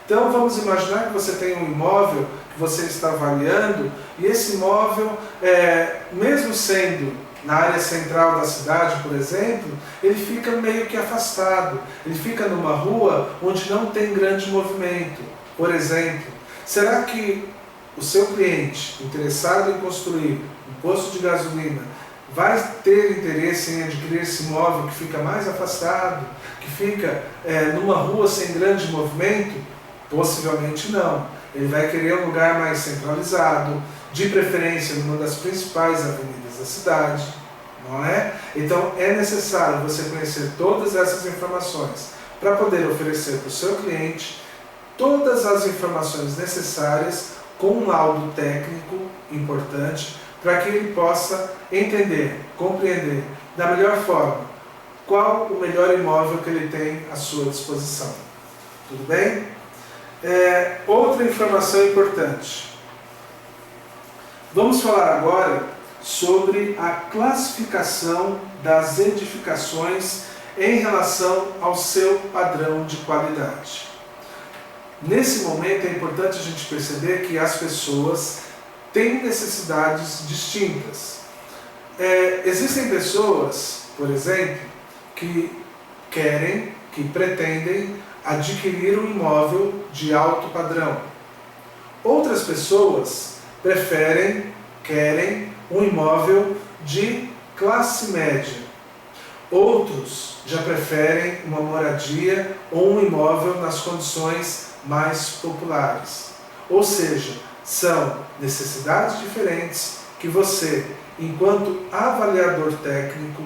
Então vamos imaginar que você tem um imóvel que você está avaliando e esse imóvel, mesmo sendo na área central da cidade, por exemplo, ele fica meio que afastado, ele fica numa rua onde não tem grande movimento. Por exemplo, será que o seu cliente interessado em construir um posto de gasolina vai ter interesse em adquirir esse imóvel que fica mais afastado, que fica numa rua sem grande movimento? Possivelmente não. Ele vai querer um lugar mais centralizado, de preferência numa das principais avenidas da cidade, não é? Então é necessário você conhecer todas essas informações para poder oferecer para o seu cliente todas as informações necessárias com um laudo técnico importante para que ele possa entender, compreender da melhor forma qual o melhor imóvel que ele tem à sua disposição. Tudo bem? Outra informação importante. Vamos falar agora sobre a classificação das edificações em relação ao seu padrão de qualidade. Nesse momento é importante a gente perceber que as pessoas têm necessidades distintas. Existem pessoas, por exemplo, que pretendem adquirir um imóvel de alto padrão. Outras pessoas querem um imóvel de classe média. Outros já preferem uma moradia ou um imóvel nas condições mais populares. Ou seja, são necessidades diferentes que você, enquanto avaliador técnico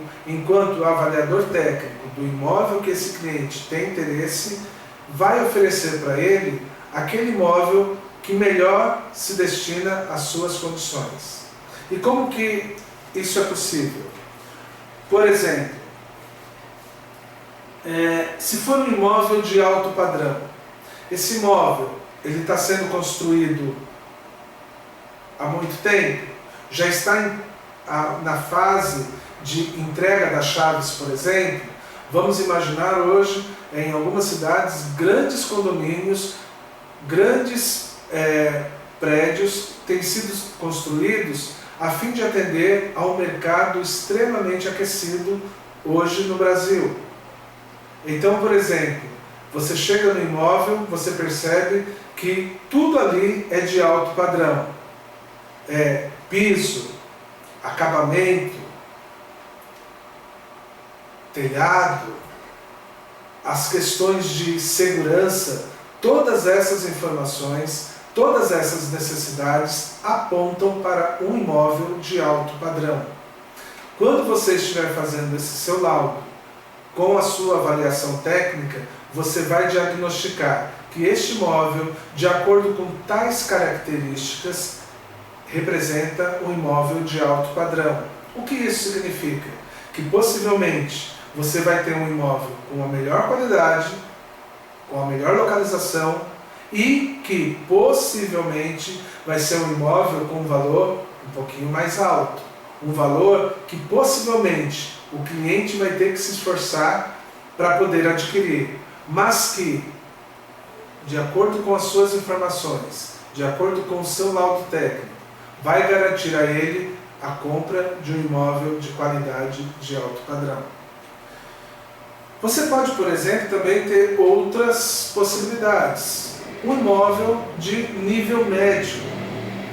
do imóvel que esse cliente tem interesse, vai oferecer para ele aquele imóvel que melhor se destina às suas condições. E como que isso é possível? Por exemplo, se for um imóvel de alto padrão, esse imóvel ele está sendo construído há muito tempo, já está na fase de entrega das chaves, por exemplo. Vamos imaginar hoje, em algumas cidades, grandes condomínios, grandes prédios têm sido construídos a fim de atender a um mercado extremamente aquecido hoje no Brasil. Então, por exemplo, você chega no imóvel, você percebe que tudo ali é de alto padrão. Piso, acabamento, telhado, as questões de segurança, todas essas informações, todas essas necessidades apontam para um imóvel de alto padrão. Quando você estiver fazendo esse seu laudo, com a sua avaliação técnica, você vai diagnosticar que este imóvel, de acordo com tais características, representa um imóvel de alto padrão. O que isso significa? Que possivelmente você vai ter um imóvel com a melhor qualidade, com a melhor localização e que possivelmente vai ser um imóvel com um valor um pouquinho mais alto. Um valor que possivelmente o cliente vai ter que se esforçar para poder adquirir, mas que, de acordo com as suas informações, de acordo com o seu laudo técnico, vai garantir a ele a compra de um imóvel de qualidade de alto padrão. Você pode, por exemplo, também ter outras possibilidades. Um imóvel de nível médio.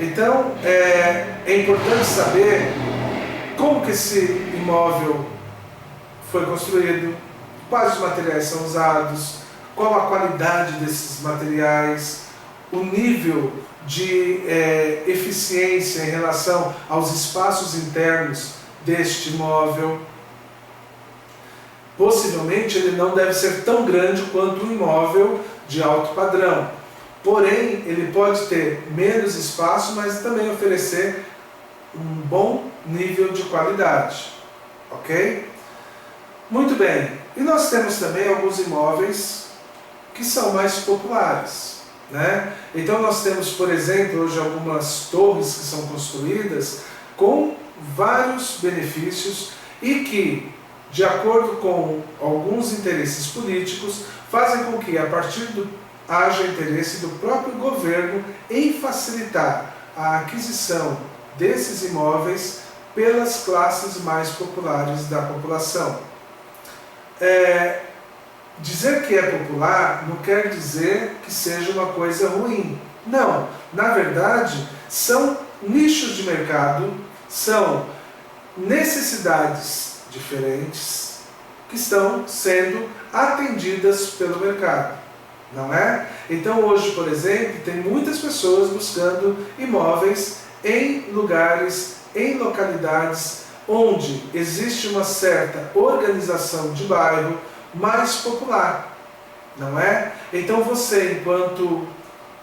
Então, é importante saber como que esse imóvel foi construído, quais os materiais são usados, qual a qualidade desses materiais, o nível de eficiência em relação aos espaços internos deste imóvel. Possivelmente ele não deve ser tão grande quanto um imóvel de alto padrão. Porém, ele pode ter menos espaço, mas também oferecer um bom nível de qualidade. Ok? Muito bem. E nós temos também alguns imóveis que são mais populares, né? Então nós temos, por exemplo, hoje algumas torres que são construídas com vários benefícios e que, de acordo com alguns interesses políticos, fazem com que, a partir haja interesse do próprio governo em facilitar a aquisição desses imóveis pelas classes mais populares da população. Dizer que é popular não quer dizer que seja uma coisa ruim. Não, na verdade, são nichos de mercado, são necessidades diferentes que estão sendo atendidas pelo mercado, não é? Então hoje, por exemplo, tem muitas pessoas buscando imóveis em lugares, em localidades onde existe uma certa organização de bairro mais popular, não é? Então você, enquanto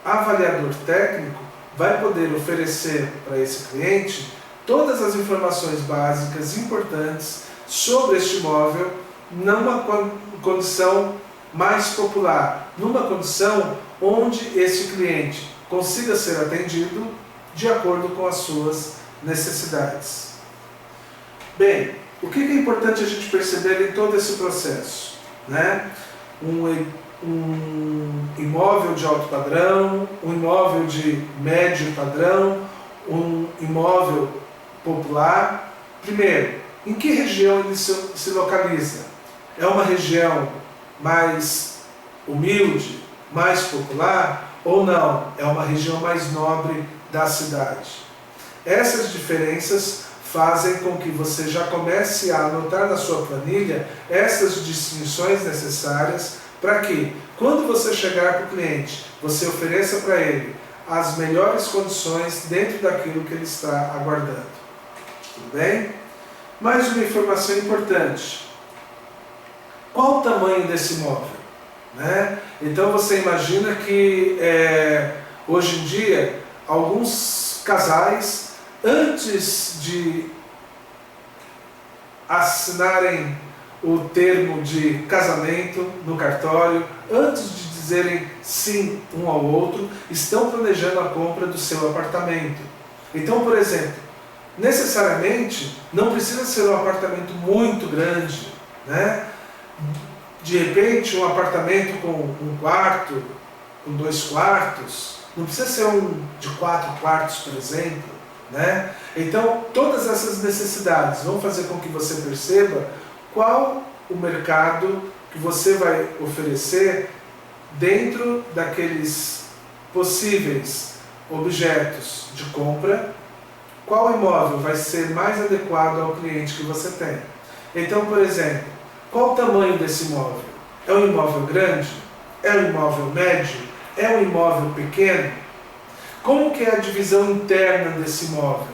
avaliador técnico, vai poder oferecer para esse cliente todas as informações básicas importantes sobre este imóvel numa condição mais popular, numa condição onde esse cliente consiga ser atendido de acordo com as suas necessidades. Bem, o que é importante a gente perceber em todo esse processo, né? Um imóvel de alto padrão, um imóvel de médio padrão, um imóvel popular. Primeiro, em que região ele se localiza? É uma região mais humilde, mais popular ou não? É uma região mais nobre da cidade? Essas diferenças fazem com que você já comece a anotar na sua planilha essas distinções necessárias para que, quando você chegar para o cliente, você ofereça para ele as melhores condições dentro daquilo que ele está aguardando. Tudo bem? Mais uma informação importante. Qual o tamanho desse imóvel? Né? Então você imagina que hoje em dia alguns casais, antes de assinarem o termo de casamento no cartório, antes de dizerem sim um ao outro, estão planejando a compra do seu apartamento. Então, por exemplo, necessariamente não precisa ser um apartamento muito grande, né? De repente um apartamento com um quarto, com 2 quartos, não precisa ser um de 4 quartos, por exemplo, né? Então todas essas necessidades vão fazer com que você perceba qual o mercado que você vai oferecer dentro daqueles possíveis objetos de compra, qual imóvel vai ser mais adequado ao cliente que você tem. Então, por exemplo, qual o tamanho desse imóvel? É um imóvel grande? É um imóvel médio? É um imóvel pequeno? Como que é a divisão interna desse imóvel?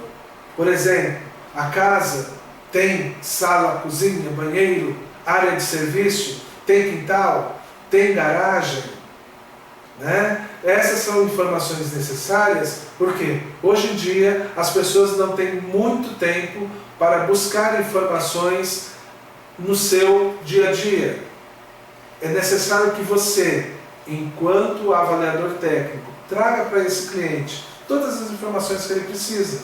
Por exemplo, a casa tem sala, cozinha, banheiro, área de serviço, tem quintal, tem garagem, né? Essas são informações necessárias porque hoje em dia as pessoas não têm muito tempo para buscar informações no seu dia a dia. É necessário que você, enquanto avaliador técnico, traga para esse cliente todas as informações que ele precisa,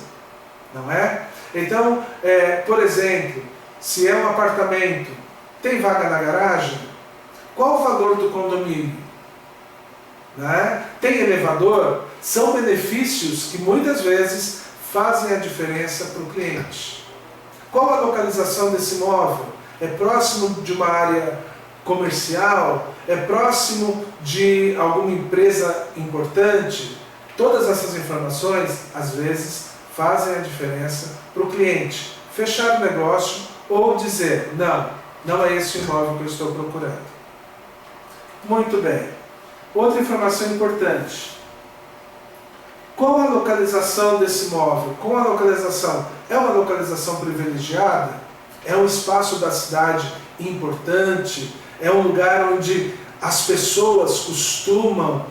não é? Então, por exemplo, se é um apartamento, tem vaga na garagem? Qual o valor do condomínio? Né? Tem elevador? São benefícios que muitas vezes fazem a diferença para o cliente. Qual a localização desse imóvel? É próximo de uma área comercial? É próximo de alguma empresa importante? Todas essas informações, às vezes, fazem a diferença para o cliente fechar o negócio ou dizer, não é esse o imóvel que eu estou procurando. Muito bem. Outra informação importante. Qual a localização desse imóvel? Qual a localização? É uma localização privilegiada? É um espaço da cidade importante? É um lugar onde as pessoas costumam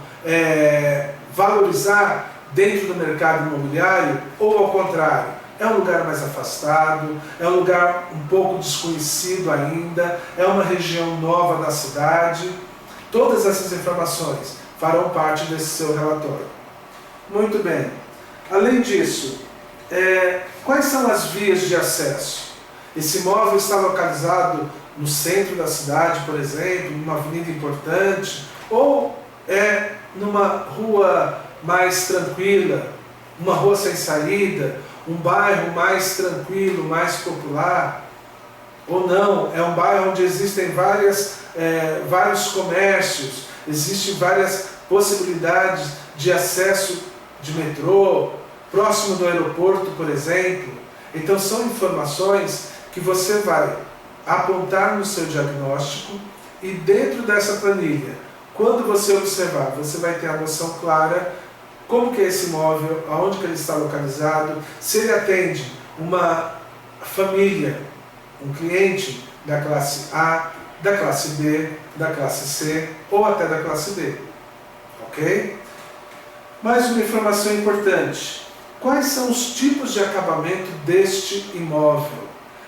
valorizar dentro do mercado imobiliário? Ou ao contrário? É um lugar mais afastado? É um lugar um pouco desconhecido ainda? É uma região nova da cidade? Todas essas informações farão parte desse seu relatório. Muito bem. Além disso, quais são as vias de acesso? Esse imóvel está localizado no centro da cidade, por exemplo, numa avenida importante, ou É numa rua mais tranquila, uma rua sem saída, um bairro mais tranquilo, mais popular? Ou não, é um bairro onde existem vários comércios, existem várias possibilidades de acesso de metrô, próximo do aeroporto, por exemplo. Então são informações que você vai apontar no seu diagnóstico e dentro dessa planilha, quando você observar, você vai ter a noção clara como que é esse imóvel, aonde que ele está localizado, se ele atende uma família, um cliente da classe A, da classe B, da classe C ou até da classe D. Ok? Mais uma informação importante. Quais são os tipos de acabamento deste imóvel?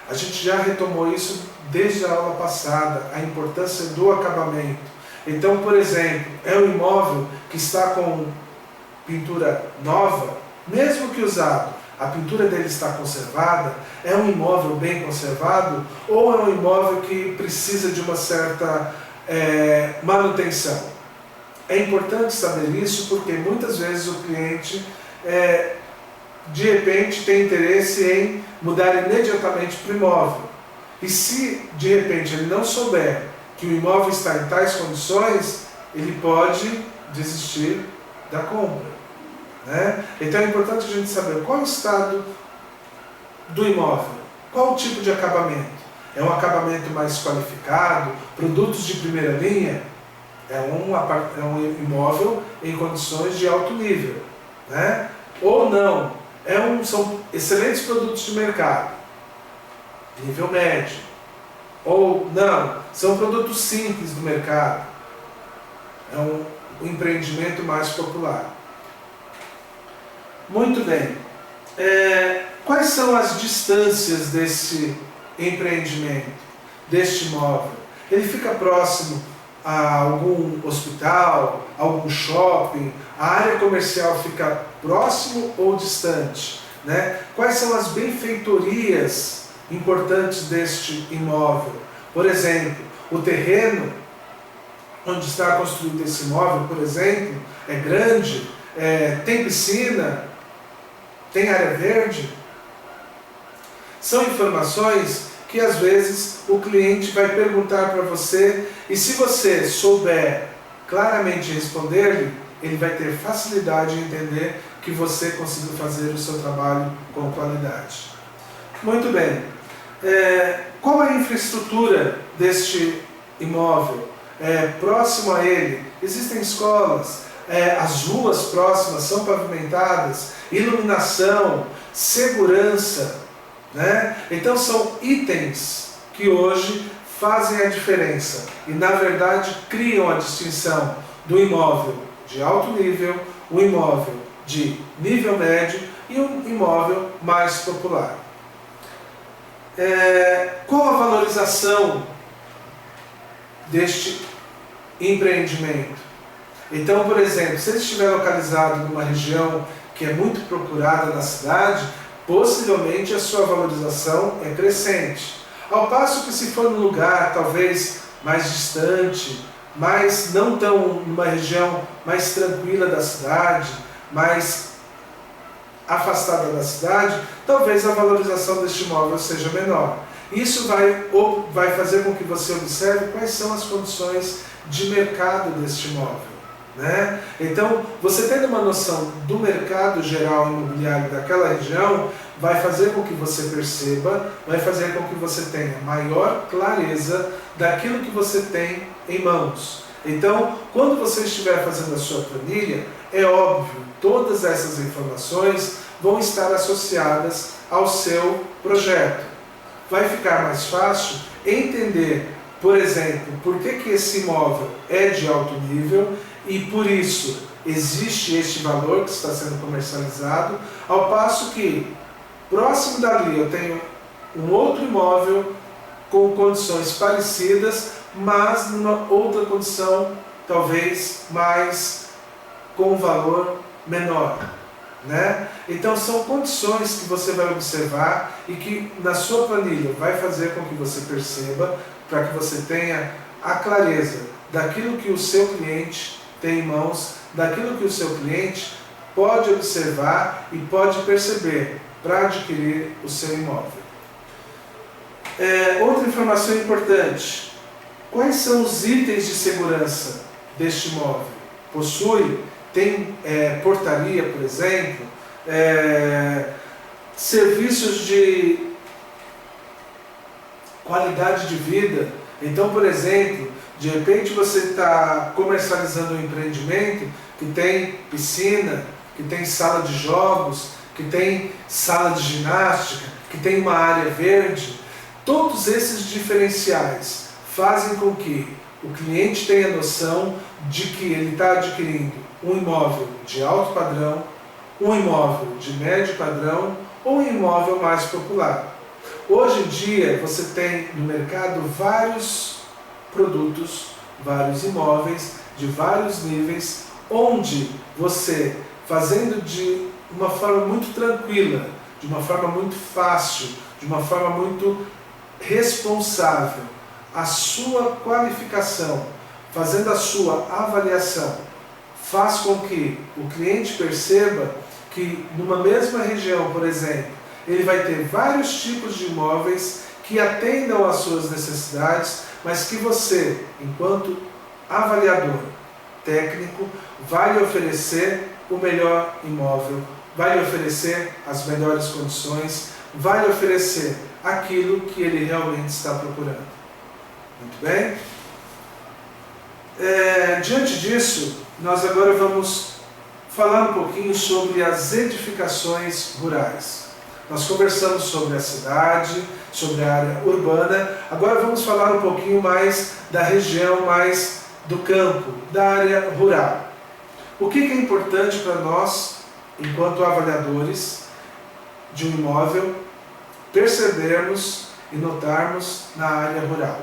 A gente já retomou isso desde a aula passada, a importância do acabamento. Então, por exemplo, é um imóvel que está com pintura nova, mesmo que usado, a pintura dele está conservada, é um imóvel bem conservado ou é um imóvel que precisa de uma certa manutenção? É importante saber isso porque muitas vezes o cliente de repente tem interesse em mudar imediatamente para o imóvel. E se de repente ele não souber que o imóvel está em tais condições, ele pode desistir da compra. Né? Então é importante a gente saber qual o estado do imóvel, qual o tipo de acabamento. É um acabamento mais qualificado, produtos de primeira linha? É um imóvel em condições de alto nível. Né? Ou não, são excelentes produtos de mercado, nível médio. Ou não, são produtos simples do mercado, é um empreendimento mais popular. Muito bem. Quais são as distâncias desse empreendimento, deste imóvel? Ele fica próximo a algum hospital, algum shopping? A área comercial fica próximo ou distante? Né? Quais são as benfeitorias importantes deste imóvel? Por exemplo, o terreno onde está construído esse imóvel, por exemplo, é grande, tem piscina, tem área verde? São informações que às vezes o cliente vai perguntar para você e se você souber claramente responder-lhe, ele vai ter facilidade em entender que você conseguiu fazer o seu trabalho com qualidade. Muito bem. Qual é a infraestrutura deste imóvel? Próximo a ele existem escolas, as ruas próximas são pavimentadas, iluminação, segurança, né? Então são itens que hoje fazem a diferença e na verdade criam a distinção do imóvel de alto nível, o imóvel de nível médio e um imóvel mais popular. Qual a valorização deste empreendimento? Então, por exemplo, se ele estiver localizado numa região que é muito procurada na cidade, possivelmente a sua valorização é crescente. Ao passo que se for num lugar talvez mais distante, mas não tão numa região mais tranquila da cidade, mais afastada da cidade, talvez a valorização deste imóvel seja menor. Isso vai fazer com que você observe quais são as condições de mercado deste imóvel. Né? Então, você tendo uma noção do mercado geral imobiliário daquela região, vai fazer com que você perceba, vai fazer com que você tenha maior clareza daquilo que você tem em mãos. Então, quando você estiver fazendo a sua planilha, é óbvio, todas essas informações vão estar associadas ao seu projeto. Vai ficar mais fácil entender, por exemplo, por que esse imóvel é de alto nível e por isso existe este valor que está sendo comercializado, ao passo que próximo dali eu tenho um outro imóvel com condições parecidas, mas numa outra condição talvez mais com um valor menor. Né? Então são condições que você vai observar e que na sua planilha vai fazer com que você perceba, para que você tenha a clareza daquilo que o seu cliente tem em mãos daquilo que o seu cliente pode observar e pode perceber para adquirir o seu imóvel. Outra informação importante: quais são os itens de segurança deste imóvel? Tem portaria, por exemplo, serviços de qualidade de vida. Então, por exemplo, de repente você está comercializando um empreendimento que tem piscina, que tem sala de jogos, que tem sala de ginástica, que tem uma área verde. Todos esses diferenciais fazem com que o cliente tenha noção de que ele está adquirindo um imóvel de alto padrão, um imóvel de médio padrão ou um imóvel mais popular. Hoje em dia você tem no mercado vários produtos, vários imóveis de vários níveis, onde você, fazendo de uma forma muito tranquila, de uma forma muito fácil, de uma forma muito responsável, a sua qualificação, fazendo a sua avaliação, faz com que o cliente perceba que numa mesma região, por exemplo, ele vai ter vários tipos de imóveis que atendam às suas necessidades, mas que você, enquanto avaliador técnico, vai lhe oferecer o melhor imóvel, vai lhe oferecer as melhores condições, vai lhe oferecer aquilo que ele realmente está procurando. Muito bem? Diante disso, nós agora vamos falar um pouquinho sobre as edificações rurais. Nós conversamos sobre a cidade, sobre a área urbana, agora vamos falar um pouquinho mais da região mais do campo, da área rural. O que é importante para nós, enquanto avaliadores de um imóvel, percebermos e notarmos na área rural?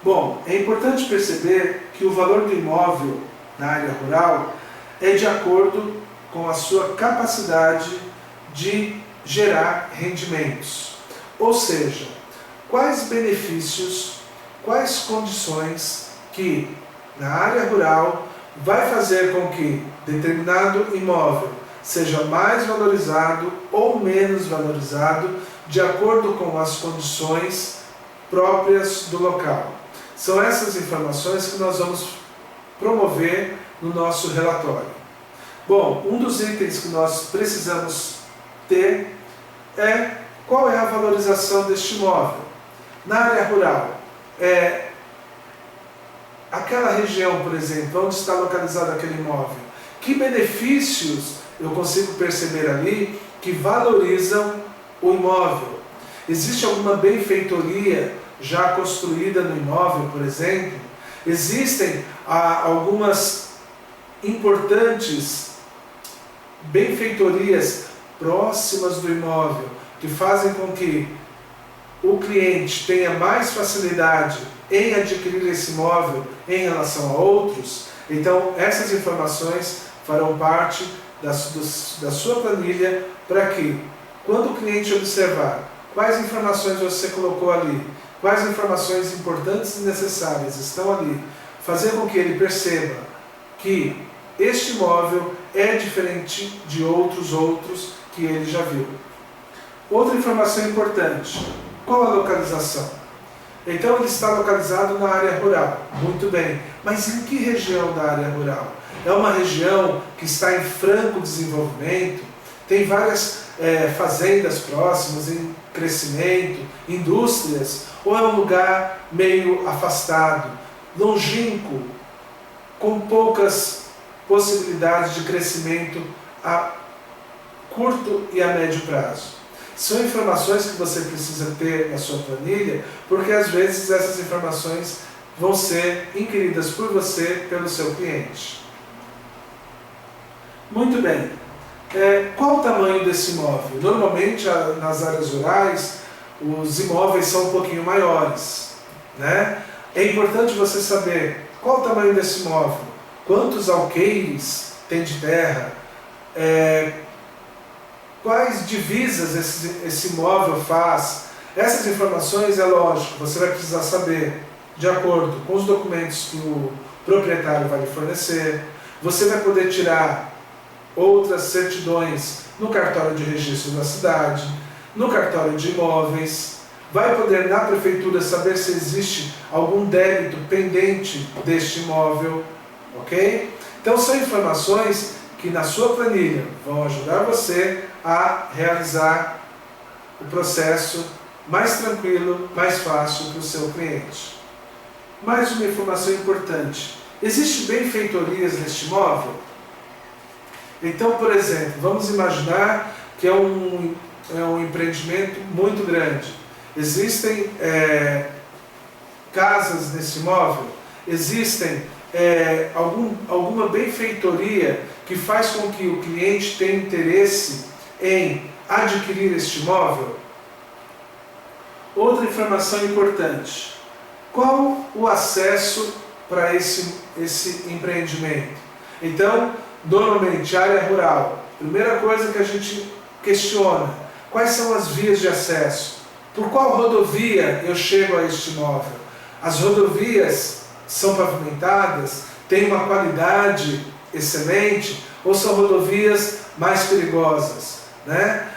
Bom, é importante perceber que o valor do imóvel na área rural é de acordo com a sua capacidade de gerar rendimentos. Ou seja, quais benefícios, quais condições que na área rural vai fazer com que determinado imóvel seja mais valorizado ou menos valorizado de acordo com as condições próprias do local. São essas informações que nós vamos promover no nosso relatório. Bom, um dos itens que nós precisamos ter é qual é a valorização deste imóvel. Na área rural, aquela região, por exemplo, onde está localizado aquele imóvel, que benefícios eu consigo perceber ali que valorizam o imóvel? Existe alguma benfeitoria já construída no imóvel, por exemplo? Existem algumas importantes benfeitorias próximas do imóvel que fazem com que o cliente tenha mais facilidade em adquirir esse imóvel em relação a outros. Então, essas informações farão parte da sua planilha para que, quando o cliente observar quais informações você colocou ali, quais informações importantes e necessárias estão ali, fazer com que ele perceba que este imóvel é diferente de outros que ele já viu. Outra informação importante: qual a localização? Então ele está localizado na área rural. Muito bem, mas em que região da área rural? É uma região que está em franco desenvolvimento, tem várias fazendas próximas, em crescimento, indústrias, ou é um lugar meio afastado, longínquo, com poucas possibilidades de crescimento a curto e a médio prazo? São informações que você precisa ter na sua planilha, porque às vezes essas informações vão ser inquiridas por você, pelo seu cliente. Muito bem. Qual o tamanho desse imóvel? Normalmente, nas áreas rurais, os imóveis são um pouquinho maiores, né? É importante você saber qual o tamanho desse imóvel, quantos alqueires tem de terra, quais divisas esse imóvel faz. Essas informações, é lógico, você vai precisar saber de acordo com os documentos que o proprietário vai lhe fornecer, Você vai poder tirar outras certidões no cartório de registro da cidade, no cartório de imóveis, vai poder na prefeitura saber se existe algum débito pendente deste imóvel, ok? Então são informações que na sua planilha vão ajudar você a realizar o processo mais tranquilo, mais fácil para o seu cliente. Mais uma informação importante: existem benfeitorias neste imóvel? Então, por exemplo, vamos imaginar que é um empreendimento muito grande. Existem casas nesse imóvel? Existem alguma benfeitoria que faz com que o cliente tenha interesse em adquirir este imóvel? Outra informação importante: qual o acesso para esse empreendimento? Então, normalmente, área rural, primeira coisa que a gente questiona: quais são as vias de acesso? Por qual rodovia eu chego a este imóvel? As rodovias são pavimentadas? Têm uma qualidade excelente? Ou são rodovias mais perigosas, né?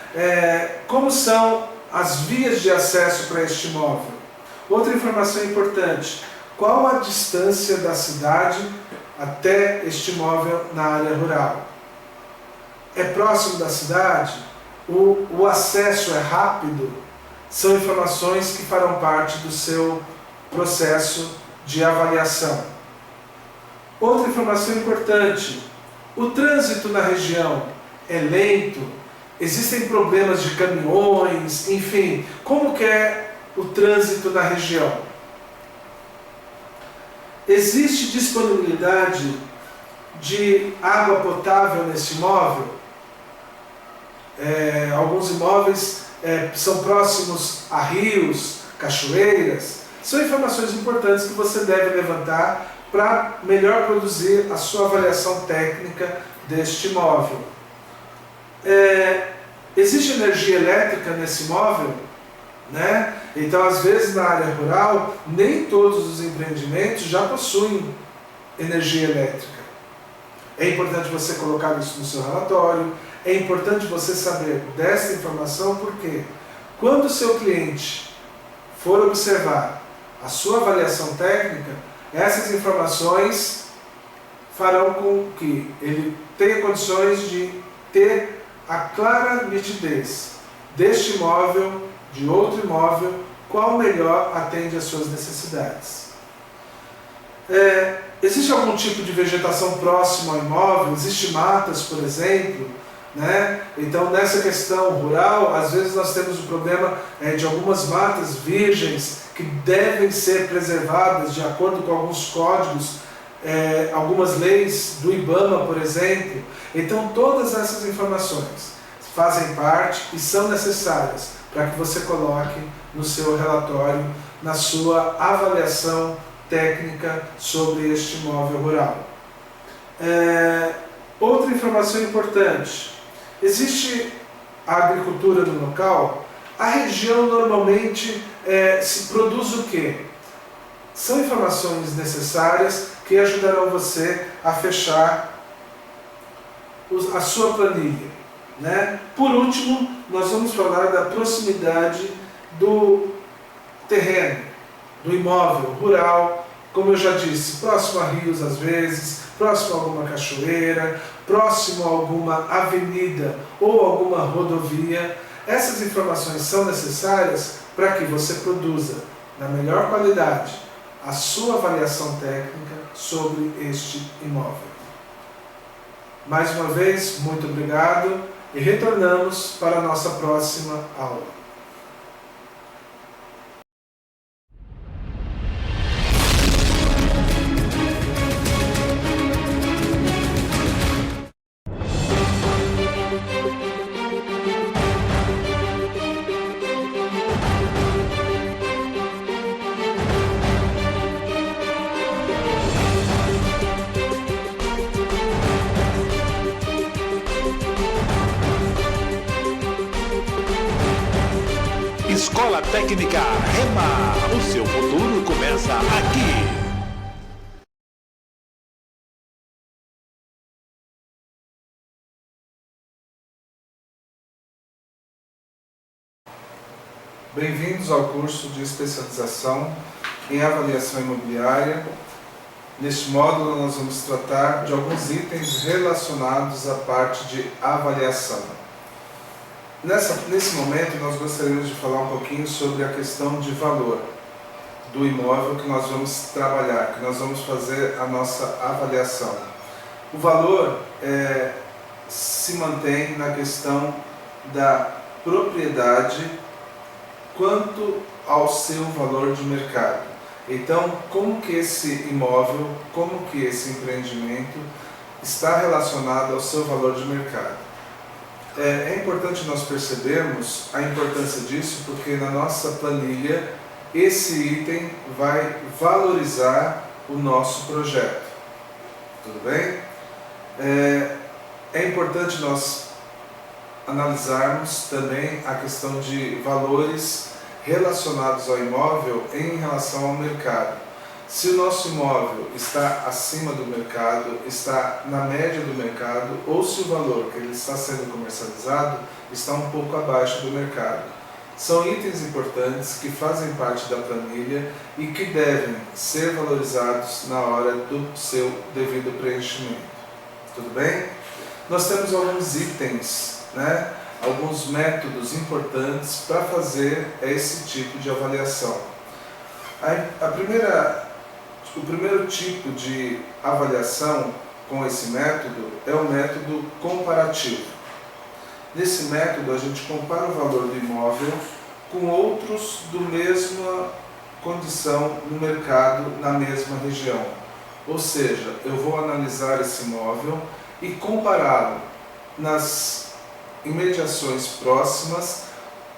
Como são as vias de acesso para este imóvel? Outra informação importante: qual a distância da cidade até este imóvel na área rural? É próximo da cidade? O acesso é rápido? São informações que farão parte do seu processo de avaliação. Outra informação importante: o trânsito na região é lento? Existem problemas de caminhões? Enfim, como que é o trânsito na região? Existe disponibilidade de água potável nesse imóvel? Alguns imóveis são próximos a rios, cachoeiras. São informações importantes que você deve levantar para melhor produzir a sua avaliação técnica deste imóvel. Existe energia elétrica nesse imóvel? Né? Então, às vezes, na área rural, nem todos os empreendimentos já possuem energia elétrica. É importante você colocar isso no seu relatório. É importante você saber dessa informação, porque quando o seu cliente for observar a sua avaliação técnica, essas informações farão com que ele tenha condições de ter a clara nitidez deste imóvel, de outro imóvel, qual melhor atende às suas necessidades. Existe algum tipo de vegetação próxima ao imóvel? Existe matas, por exemplo? Né? Então, nessa questão rural, às vezes nós temos o problema de algumas matas virgens que devem ser preservadas de acordo com alguns códigos, algumas leis do IBAMA, por exemplo. Então, todas essas informações fazem parte e são necessárias para que você coloque no seu relatório, na sua avaliação técnica sobre este imóvel rural. Outra informação importante: existe a agricultura no local? A região normalmente se produz o quê? São informações necessárias que ajudarão você a fechar a sua planilha, né? Por último, nós vamos falar da proximidade do terreno, do imóvel rural. Como eu já disse, próximo a rios às vezes, próximo a alguma cachoeira, próximo a alguma avenida ou alguma rodovia. Essas informações são necessárias para que você produza, na melhor qualidade, a sua avaliação técnica sobre este imóvel. Mais uma vez, muito obrigado e retornamos para a nossa próxima aula. Escola Técnica Rema. O seu futuro começa aqui. Bem-vindos ao curso de especialização em avaliação imobiliária. Neste módulo nós vamos tratar de alguns itens relacionados à parte de avaliação. Nesse momento nós gostaríamos de falar um pouquinho sobre a questão de valor do imóvel que nós vamos trabalhar, que nós vamos fazer a nossa avaliação. O valor se mantém na questão da propriedade quanto ao seu valor de mercado. Então, como que esse imóvel, como que esse empreendimento está relacionado ao seu valor de mercado? É importante nós percebermos a importância disso, porque na nossa planilha esse item vai valorizar o nosso projeto. Tudo bem? É importante nós analisarmos também a questão de valores relacionados ao imóvel em relação ao mercado. Se o nosso imóvel está acima do mercado, está na média do mercado, ou se o valor que ele está sendo comercializado está um pouco abaixo do mercado. São itens importantes que fazem parte da planilha e que devem ser valorizados na hora do seu devido preenchimento. Tudo bem? Nós temos alguns itens, alguns métodos importantes para fazer esse tipo de avaliação. O primeiro tipo de avaliação com esse método é o método comparativo. Nesse método a gente compara o valor do imóvel com outros do mesma condição no mercado, na mesma região. Ou seja, eu vou analisar esse imóvel e compará-lo nas imediações próximas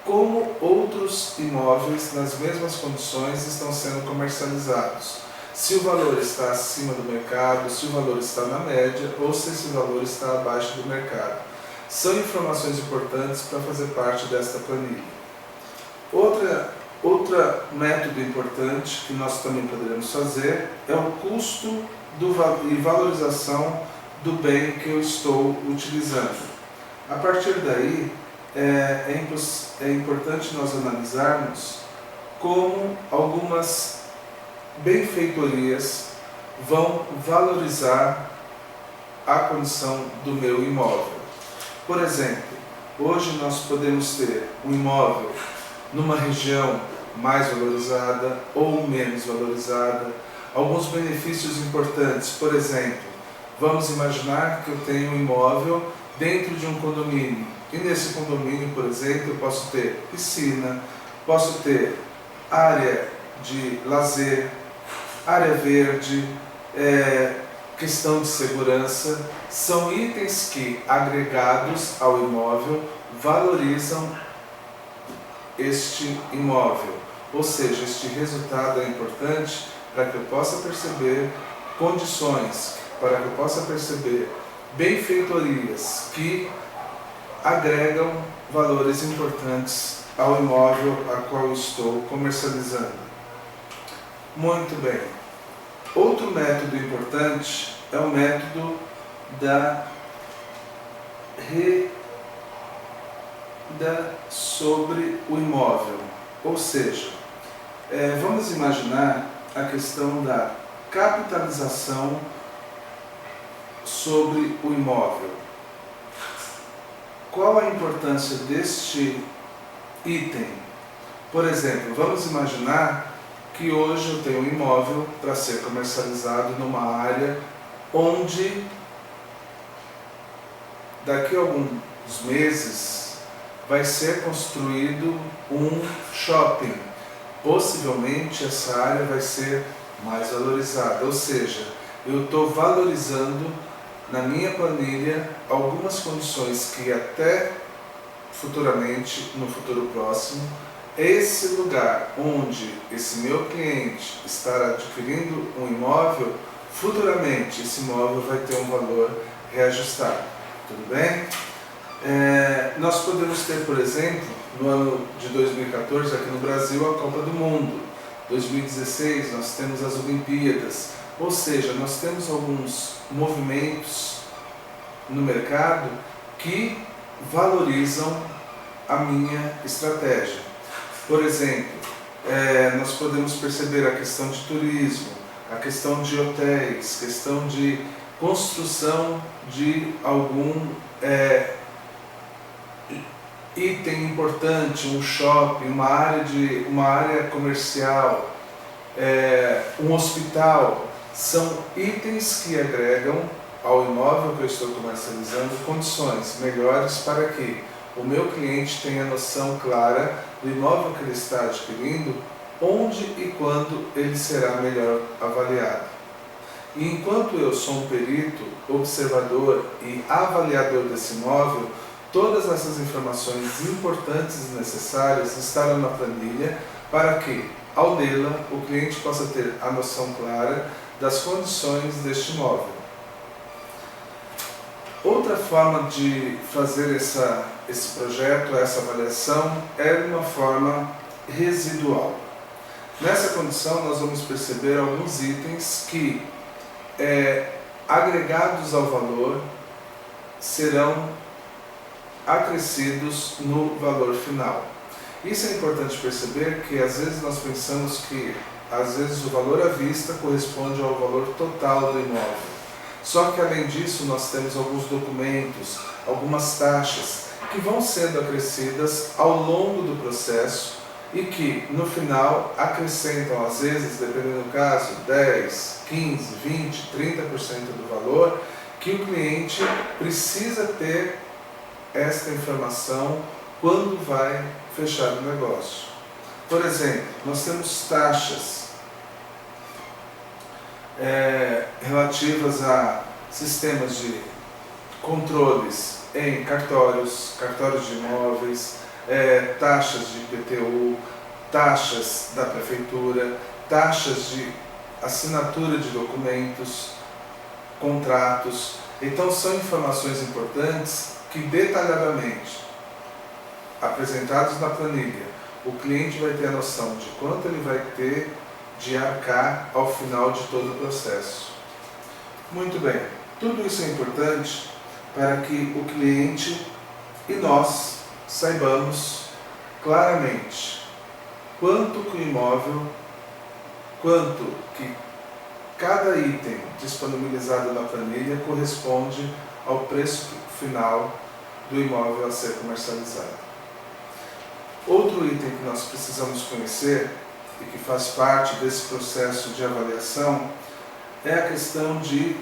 como outros imóveis nas mesmas condições estão sendo comercializados. Se o valor está acima do mercado, se o valor está na média ou se esse valor está abaixo do mercado. São informações importantes para fazer parte desta planilha. Outro método importante que nós também poderemos fazer é o custo e valorização do bem que eu estou utilizando. A partir daí, é importante nós analisarmos como algumas benfeitorias vão valorizar a condição do meu imóvel. Por exemplo, hoje nós podemos ter um imóvel numa região mais valorizada ou menos valorizada. Alguns benefícios importantes, por exemplo, vamos imaginar que eu tenho um imóvel dentro de um condomínio. E nesse condomínio, por exemplo, eu posso ter piscina, posso ter área de lazer, área verde, questão de segurança. São itens que, agregados ao imóvel, valorizam este imóvel. Ou seja, este resultado é importante para que eu possa perceber condições, para que eu possa perceber benfeitorias que agregam valores importantes ao imóvel a qual estou comercializando. Muito bem. Outro método importante é o método da renda sobre o imóvel. Ou seja, vamos imaginar a questão da capitalização sobre o imóvel. Qual a importância deste item? Por exemplo, vamos imaginar que hoje eu tenho um imóvel para ser comercializado numa área onde daqui a alguns meses vai ser construído um shopping. Possivelmente essa área vai ser mais valorizada, ou seja, eu estou valorizando na minha planilha algumas condições que até futuramente, no futuro próximo, esse lugar onde esse meu cliente estará adquirindo um imóvel, futuramente esse imóvel vai ter um valor reajustado. Tudo bem? Nós podemos ter, por exemplo, no ano de 2014, aqui no Brasil, a Copa do Mundo. 2016 nós temos as Olimpíadas. Ou seja, nós temos alguns movimentos no mercado que valorizam a minha estratégia. Por exemplo, nós podemos perceber a questão de turismo, a questão de hotéis, questão de construção de algum item importante, um shopping, uma área comercial, um hospital. São itens que agregam ao imóvel que eu estou comercializando condições melhores para que o meu cliente tenha noção clara do imóvel que ele está adquirindo, onde e quando ele será melhor avaliado. E enquanto eu sou um perito, observador e avaliador desse imóvel, todas essas informações importantes e necessárias estarão na planilha para que, ao lê-la, o cliente possa ter a noção clara das condições deste imóvel. Outra forma de fazer esse projeto, essa avaliação, é de uma forma residual. Nessa condição, nós vamos perceber alguns itens que, agregados ao valor, serão acrescidos no valor final. Isso é importante perceber que às vezes nós pensamos que o valor à vista corresponde ao valor total do imóvel. Só que além disso nós temos alguns documentos, algumas taxas que vão sendo acrescidas ao longo do processo e que no final acrescentam, às vezes, dependendo do caso, 10, 15, 20, 30% do valor, que o cliente precisa ter esta informação quando vai fechar o negócio. Por exemplo, nós temos taxas relativas a sistemas de controles em cartórios de imóveis, taxas de IPTU, taxas da prefeitura, taxas de assinatura de documentos, contratos. Então são informações importantes que detalhadamente, apresentados na planilha, o cliente vai ter a noção de quanto ele vai ter de arcar ao final de todo o processo. Muito bem, tudo isso é importante para que o cliente e nós saibamos claramente quanto que o imóvel, quanto que cada item disponibilizado na planilha corresponde ao preço final do imóvel a ser comercializado. Outro item que nós precisamos conhecer e que faz parte desse processo de avaliação é a questão de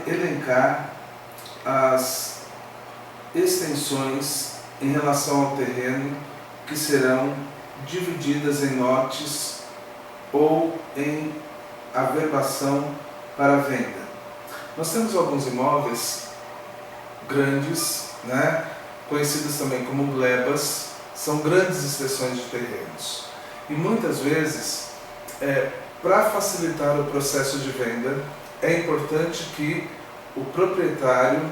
elencar as extensões em relação ao terreno que serão divididas em lotes ou em averbação para venda. Nós temos alguns imóveis grandes, conhecidos também como glebas, são grandes extensões de terrenos. E muitas vezes, para facilitar o processo de venda, é importante que o proprietário,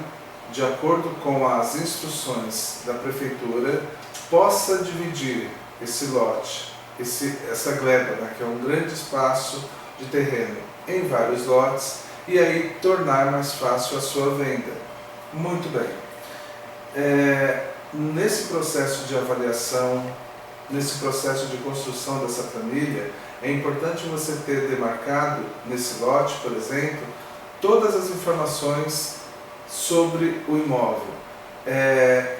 de acordo com as instruções da prefeitura, possa dividir esse lote, essa gleba, que é um grande espaço de terreno, em vários lotes, e aí tornar mais fácil a sua venda. Muito bem. Nesse processo de avaliação, nesse processo de construção dessa planilha, é importante você ter demarcado nesse lote, por exemplo, todas as informações sobre o imóvel.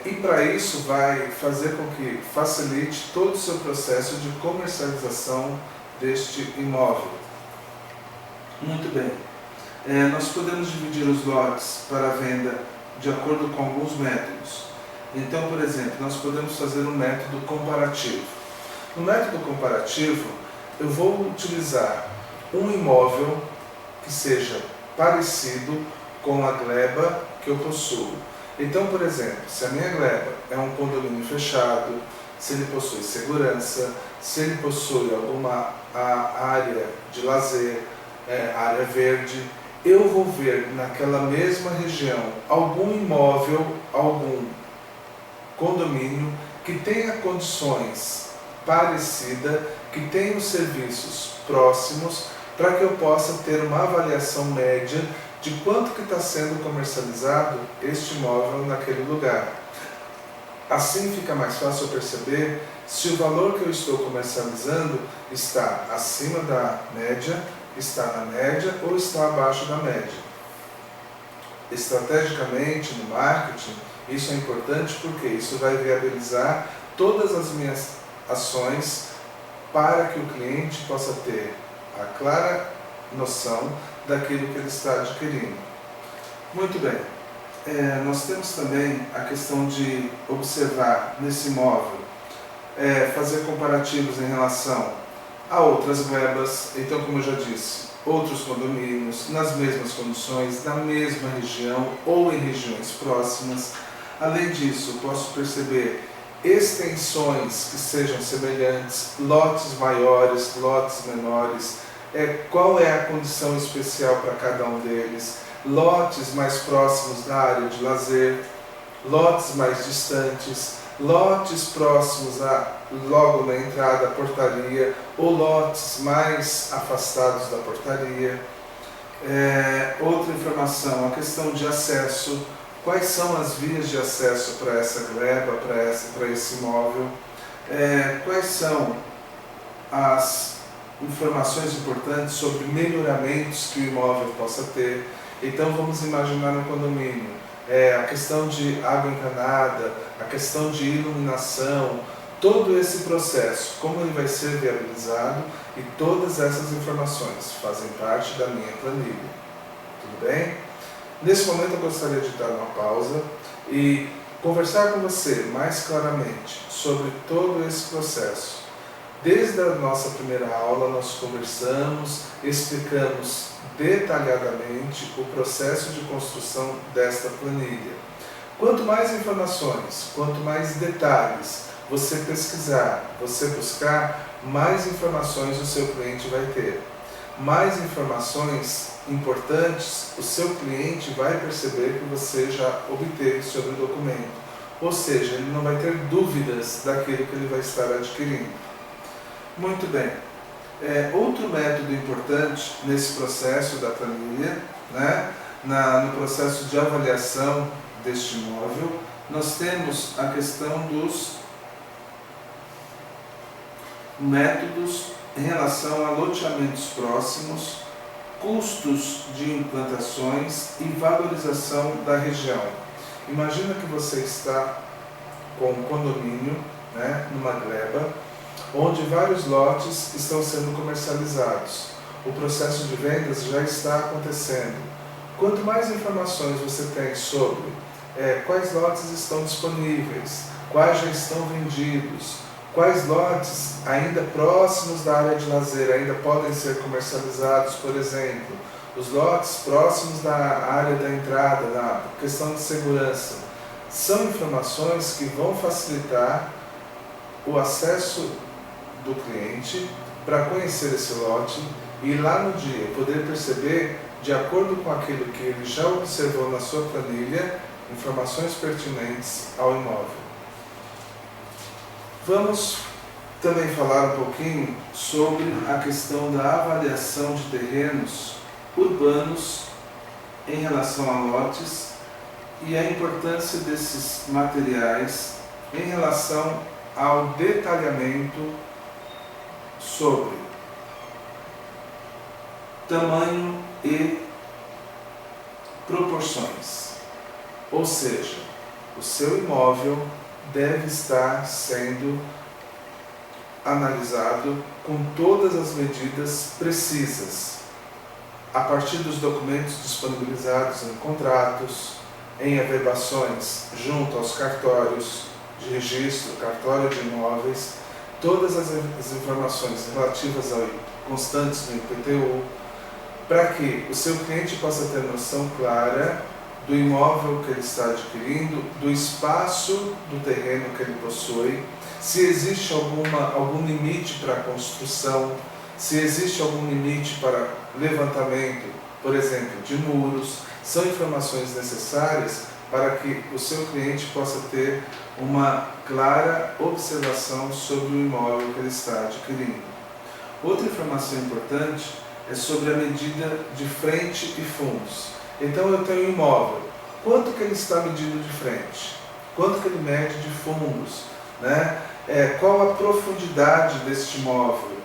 E para isso vai fazer com que facilite todo o seu processo de comercialização deste imóvel. Muito bem. Nós podemos dividir os lotes para venda de acordo com alguns métodos. Então, por exemplo, nós podemos fazer um método comparativo. No método comparativo, eu vou utilizar um imóvel que seja parecido com a gleba que eu possuo. Então, por exemplo, se a minha gleba é um condomínio fechado, se ele possui segurança, se ele possui alguma área de lazer, área verde, eu vou ver naquela mesma região algum imóvel, algum condomínio que tenha condições parecidas, que tenha os serviços próximos, para que eu possa ter uma avaliação média de quanto que está sendo comercializado este imóvel naquele lugar. Assim fica mais fácil perceber se o valor que eu estou comercializando está acima da média, está na média ou está abaixo da média. Estrategicamente, no marketing, isso é importante porque isso vai viabilizar todas as minhas ações para que o cliente possa ter a clara noção daquilo que ele está adquirindo. Muito bem, nós temos também a questão de observar nesse imóvel, fazer comparativos em relação a outras glebas, então como eu já disse, outros condomínios nas mesmas condições, na mesma região ou em regiões próximas. Além disso, eu posso perceber extensões que sejam semelhantes, lotes maiores, lotes menores, qual é a condição especial para cada um deles, lotes mais próximos da área de lazer, lotes mais distantes, lotes próximos logo na entrada da portaria ou lotes mais afastados da portaria. Outra informação, a questão de acesso. Quais são as vias de acesso para essa gleba, para esse imóvel? Quais são as informações importantes sobre melhoramentos que o imóvel possa ter? Então vamos imaginar um condomínio. A questão de água encanada, a questão de iluminação, todo esse processo, como ele vai ser viabilizado, e todas essas informações fazem parte da minha planilha. Tudo bem? Nesse momento eu gostaria de dar uma pausa e conversar com você mais claramente sobre todo esse processo. Desde a nossa primeira aula nós conversamos, explicamos detalhadamente o processo de construção desta planilha. Quanto mais informações, quanto mais detalhes você pesquisar, você buscar, mais informações o seu cliente vai ter. Mais informações importantes o seu cliente vai perceber que você já obteve sobre o documento. Ou seja, ele não vai ter dúvidas daquilo que ele vai estar adquirindo. Muito bem. Outro método importante nesse processo da planilha, no processo de avaliação deste imóvel, nós temos a questão dos métodos em relação a loteamentos próximos, custos de implantações e valorização da região. Imagina que você está com um condomínio, numa gleba, onde vários lotes estão sendo comercializados. O processo de vendas já está acontecendo. Quanto mais informações você tem sobre quais lotes estão disponíveis, quais já estão vendidos, quais lotes ainda próximos da área de lazer ainda podem ser comercializados, por exemplo, os lotes próximos da área da entrada, na questão de segurança, são informações que vão facilitar o acesso do cliente para conhecer esse lote e lá no dia poder perceber, de acordo com aquilo que ele já observou na sua planilha, informações pertinentes ao imóvel. Vamos também falar um pouquinho sobre a questão da avaliação de terrenos urbanos em relação a lotes e a importância desses materiais em relação ao detalhamento sobre tamanho e proporções. Ou seja, o seu imóvel deve estar sendo analisado com todas as medidas precisas, a partir dos documentos disponibilizados em contratos, em averbações junto aos cartórios de registro, cartório de imóveis, todas as informações relativas ao constantes no IPTU, para que o seu cliente possa ter noção clara do imóvel que ele está adquirindo, do espaço do terreno que ele possui, se existe algum limite para a construção, se existe algum limite para levantamento, por exemplo, de muros. São informações necessárias para que o seu cliente possa ter uma clara observação sobre o imóvel que ele está adquirindo. Outra informação importante é sobre a medida de frente e fundos. Então eu tenho um imóvel, quanto que ele está medindo de frente? quanto que ele mede de fundos, né? Qual a profundidade deste imóvel,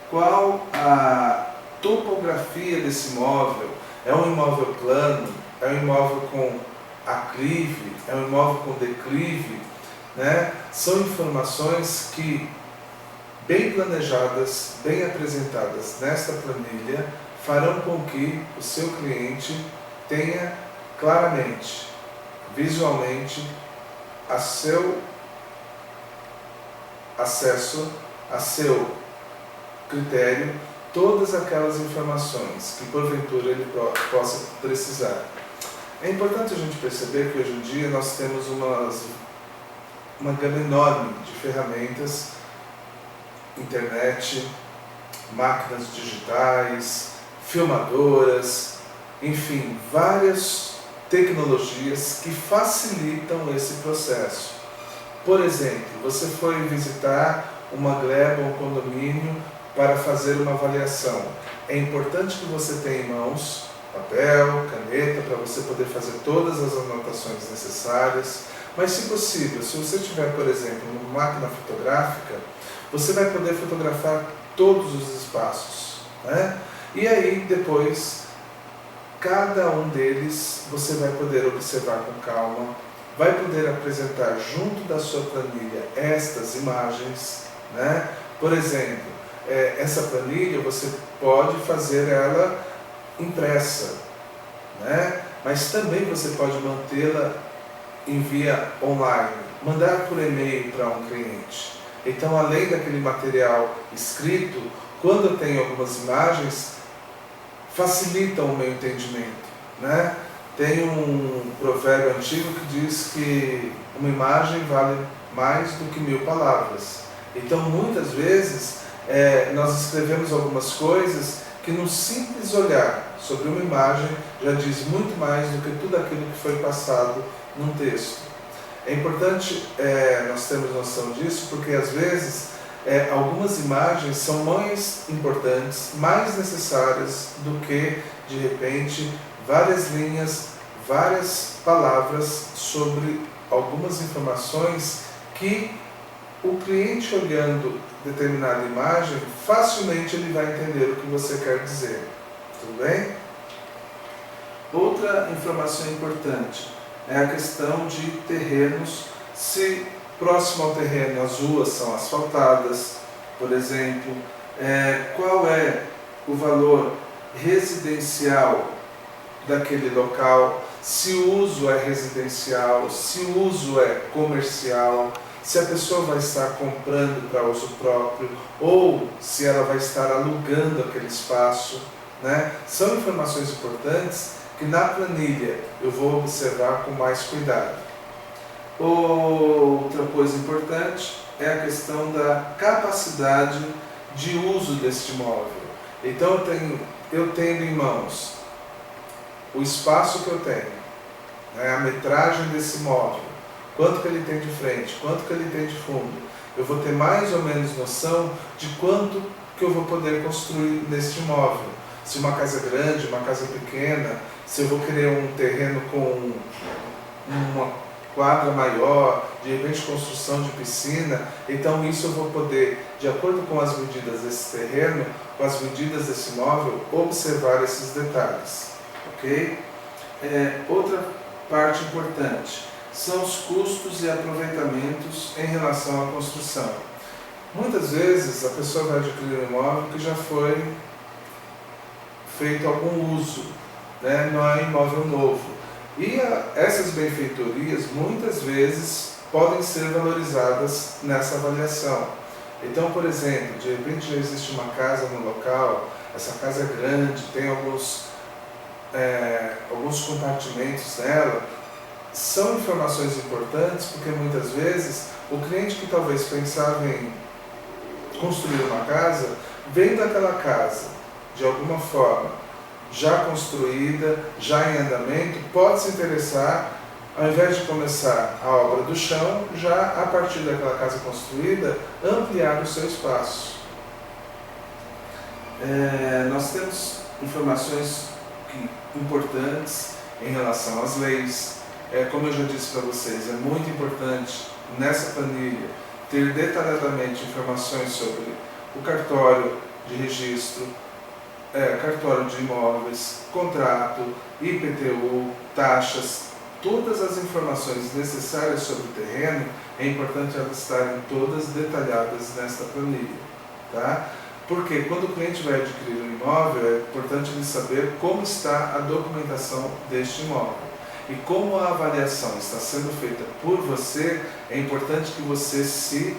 qual a topografia desse imóvel, é um imóvel plano, é um imóvel com aclive, é um imóvel com declive, né? São informações que, bem planejadas, bem apresentadas nesta planilha, farão com que o seu cliente tenha claramente, visualmente, a seu acesso, a seu critério, todas aquelas informações que porventura ele possa precisar. É importante a gente perceber que hoje em dia nós temos uma gama enorme de ferramentas, internet, máquinas digitais, filmadoras, enfim, várias tecnologias que facilitam esse processo. Por exemplo, você foi visitar uma gleba, um condomínio, para fazer uma avaliação. É importante que você tenha em mãos papel, caneta, para você poder fazer todas as anotações necessárias, mas se possível, se você tiver, por exemplo, uma máquina fotográfica, você vai poder fotografar todos os espaços, né? E aí, depois, cada um deles você vai poder observar com calma, vai poder apresentar junto da sua planilha estas imagens, né? Por exemplo, essa planilha você pode fazer ela impressa, né? Mas também você pode mantê-la em via online, mandar por e-mail para um cliente. Então, além daquele material escrito, quando eu tenho algumas imagens, facilitam o meu entendimento, né? Tem um provérbio antigo que diz que uma imagem vale mais do que 1000 palavras. Então, muitas vezes, nós escrevemos algumas coisas que no simples olhar sobre uma imagem já diz muito mais do que tudo aquilo que foi passado num texto. É importante nós termos noção disso, porque às vezes algumas imagens são mais importantes, mais necessárias do que, de repente, várias linhas, várias palavras sobre algumas informações que o cliente, olhando determinada imagem, facilmente ele vai entender o que você quer dizer. Tudo bem? Outra informação importante é a questão de terrenos. Se próximo ao terreno as ruas são asfaltadas, por exemplo, qual é o valor residencial daquele local, se o uso é residencial, se o uso é comercial, se a pessoa vai estar comprando para uso próprio ou se ela vai estar alugando aquele espaço, né? São informações importantes que na planilha eu vou observar com mais cuidado. Outra coisa importante é a questão da capacidade de uso deste imóvel. Então eu tenho em mãos o espaço que eu tenho, né, a metragem desse imóvel, quanto que ele tem de frente, quanto que ele tem de fundo. Eu vou ter mais ou menos noção de quanto que eu vou poder construir neste imóvel. Se uma casa é grande, uma casa pequena, se eu vou querer um terreno com uma quadra maior, de repente construção de piscina, então isso eu vou poder, de acordo com as medidas desse terreno, com as medidas desse imóvel, observar esses detalhes. Ok? Outra parte importante são os custos e aproveitamentos em relação à construção. Muitas vezes a pessoa vai adquirir um imóvel que já foi feito algum uso, né? Não é imóvel novo. E essas benfeitorias muitas vezes podem ser valorizadas nessa avaliação. Então, por exemplo, de repente já existe uma casa no local, essa casa é grande, tem alguns compartimentos nela. São informações importantes porque muitas vezes o cliente que talvez pensava em construir uma casa, vendo aquela casa de alguma forma já construída, já em andamento, pode se interessar, ao invés de começar a obra do chão, já a partir daquela casa construída, ampliar o seu espaço. Nós temos informações importantes em relação às leis, como eu já disse para vocês, é muito importante nessa planilha ter detalhadamente informações sobre o cartório de registro, cartório de imóveis, contrato, IPTU, taxas, todas as informações necessárias sobre o terreno, é importante elas estarem todas detalhadas nesta planilha, tá? Porque quando o cliente vai adquirir um imóvel, é importante ele saber como está a documentação deste imóvel. E como a avaliação está sendo feita por você, é importante que você se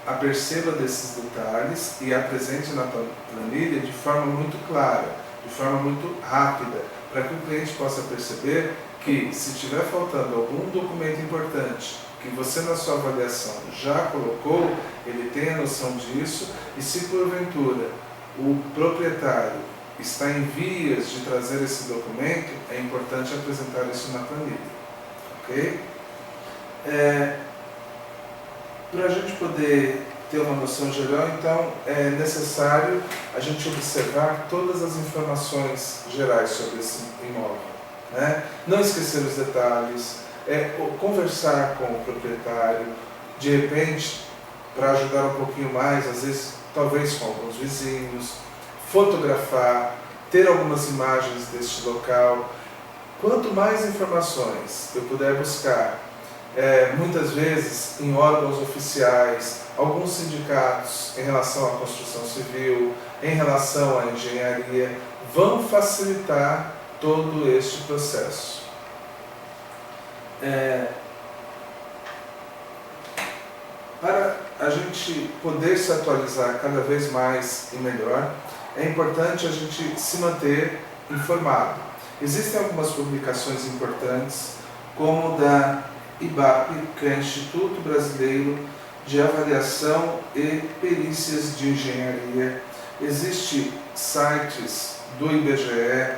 aperceba desses detalhes e apresente na planilha de forma muito clara, de forma muito rápida, para que o cliente possa perceber que, se estiver faltando algum documento importante que você na sua avaliação já colocou, ele tenha noção disso, e se porventura o proprietário está em vias de trazer esse documento, é importante apresentar isso na planilha, ok? Para a gente poder ter uma noção geral, então é necessário a gente observar todas as informações gerais sobre esse imóvel, né? Não esquecer os detalhes, conversar com o proprietário, de repente, para ajudar um pouquinho mais, às vezes, talvez com alguns vizinhos, fotografar, ter algumas imagens deste local. Quanto mais informações eu puder buscar, muitas vezes em órgãos oficiais, alguns sindicatos em relação à construção civil, em relação à engenharia, vão facilitar todo este processo. Para a gente poder se atualizar cada vez mais e melhor, é importante a gente se manter informado. Existem algumas publicações importantes, como da IBAP, que é Instituto Brasileiro de Avaliação e Perícias de Engenharia. Existem sites do IBGE,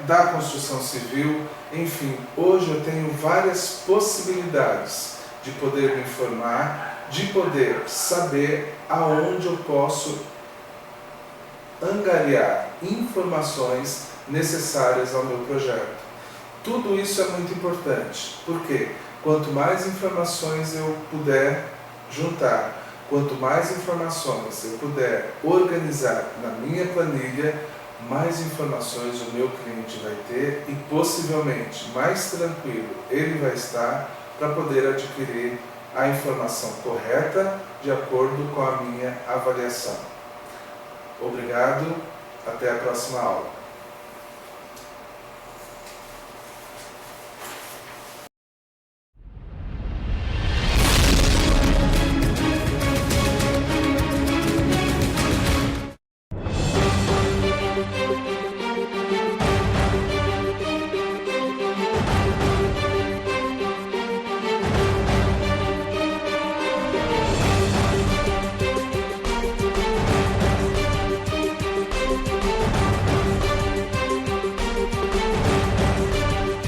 da construção civil, enfim, hoje eu tenho várias possibilidades de poder me informar, de poder saber aonde eu posso angariar informações necessárias ao meu projeto. Tudo isso é muito importante, porque quanto mais informações eu puder juntar, quanto mais informações eu puder organizar na minha planilha, mais informações o meu cliente vai ter e possivelmente mais tranquilo ele vai estar para poder adquirir a informação correta de acordo com a minha avaliação. Obrigado, até a próxima aula.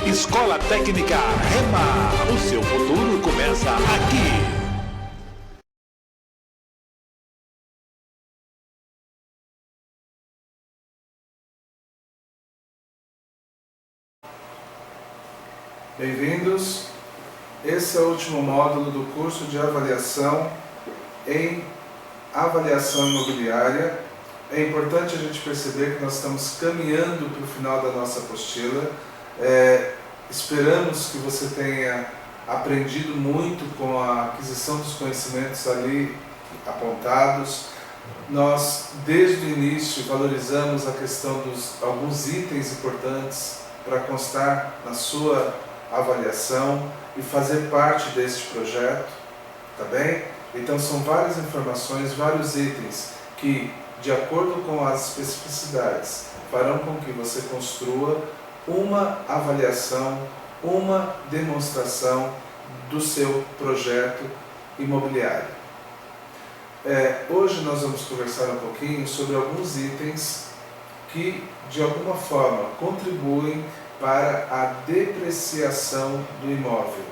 Escola Técnica Rema, o seu futuro começa aqui. Bem-vindos. Esse é o último módulo do curso de avaliação em avaliação imobiliária. É importante a gente perceber que nós estamos caminhando para o final da nossa apostila. Esperamos que você tenha aprendido muito com a aquisição dos conhecimentos ali apontados. Nós, desde o início, valorizamos a questão dos alguns itens importantes para constar na sua avaliação e fazer parte deste projeto, tá bem? Então são várias informações, vários itens que, de acordo com as especificidades, farão com que você construa uma avaliação, uma demonstração do seu projeto imobiliário. Hoje nós vamos conversar um pouquinho sobre alguns itens que, de alguma forma, contribuem para a depreciação do imóvel.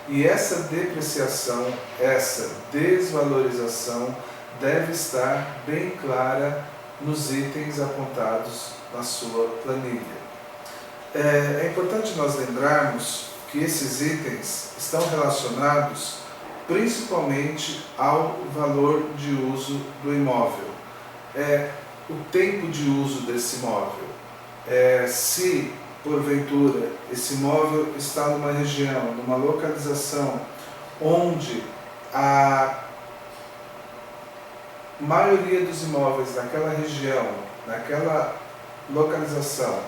E essa depreciação, essa desvalorização, deve estar bem clara nos itens apontados na sua planilha. É importante nós lembrarmos que esses itens estão relacionados principalmente ao valor de uso do imóvel. O tempo de uso desse imóvel. Se, porventura, esse imóvel está numa região, numa localização onde a maioria dos imóveis naquela região, naquela localização,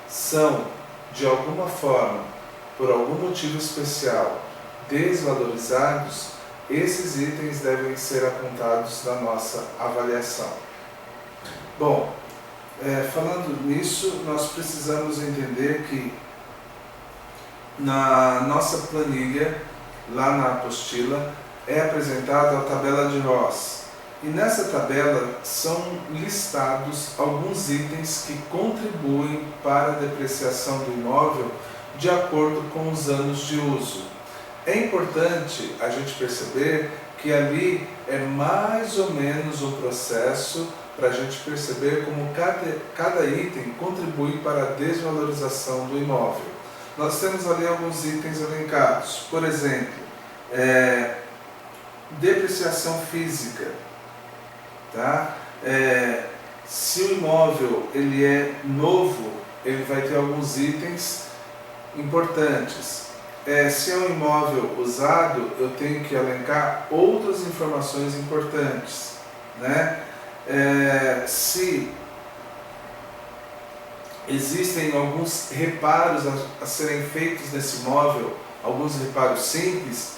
são, de alguma forma, por algum motivo especial, desvalorizados, esses itens devem ser apontados na nossa avaliação. Bom, falando nisso, nós precisamos entender que na nossa planilha, lá na apostila, é apresentada a tabela de Ross. E nessa tabela são listados alguns itens que contribuem para a depreciação do imóvel de acordo com os anos de uso. É importante a gente perceber que ali é mais ou menos o processo para a gente perceber como cada item contribui para a desvalorização do imóvel. Nós temos ali alguns itens elencados, por exemplo, depreciação física. Tá? Se o imóvel ele é novo, ele vai ter alguns itens importantes. Se é um imóvel usado, eu tenho que elencar outras informações importantes, né? Se existem alguns reparos a serem feitos nesse imóvel, alguns reparos simples,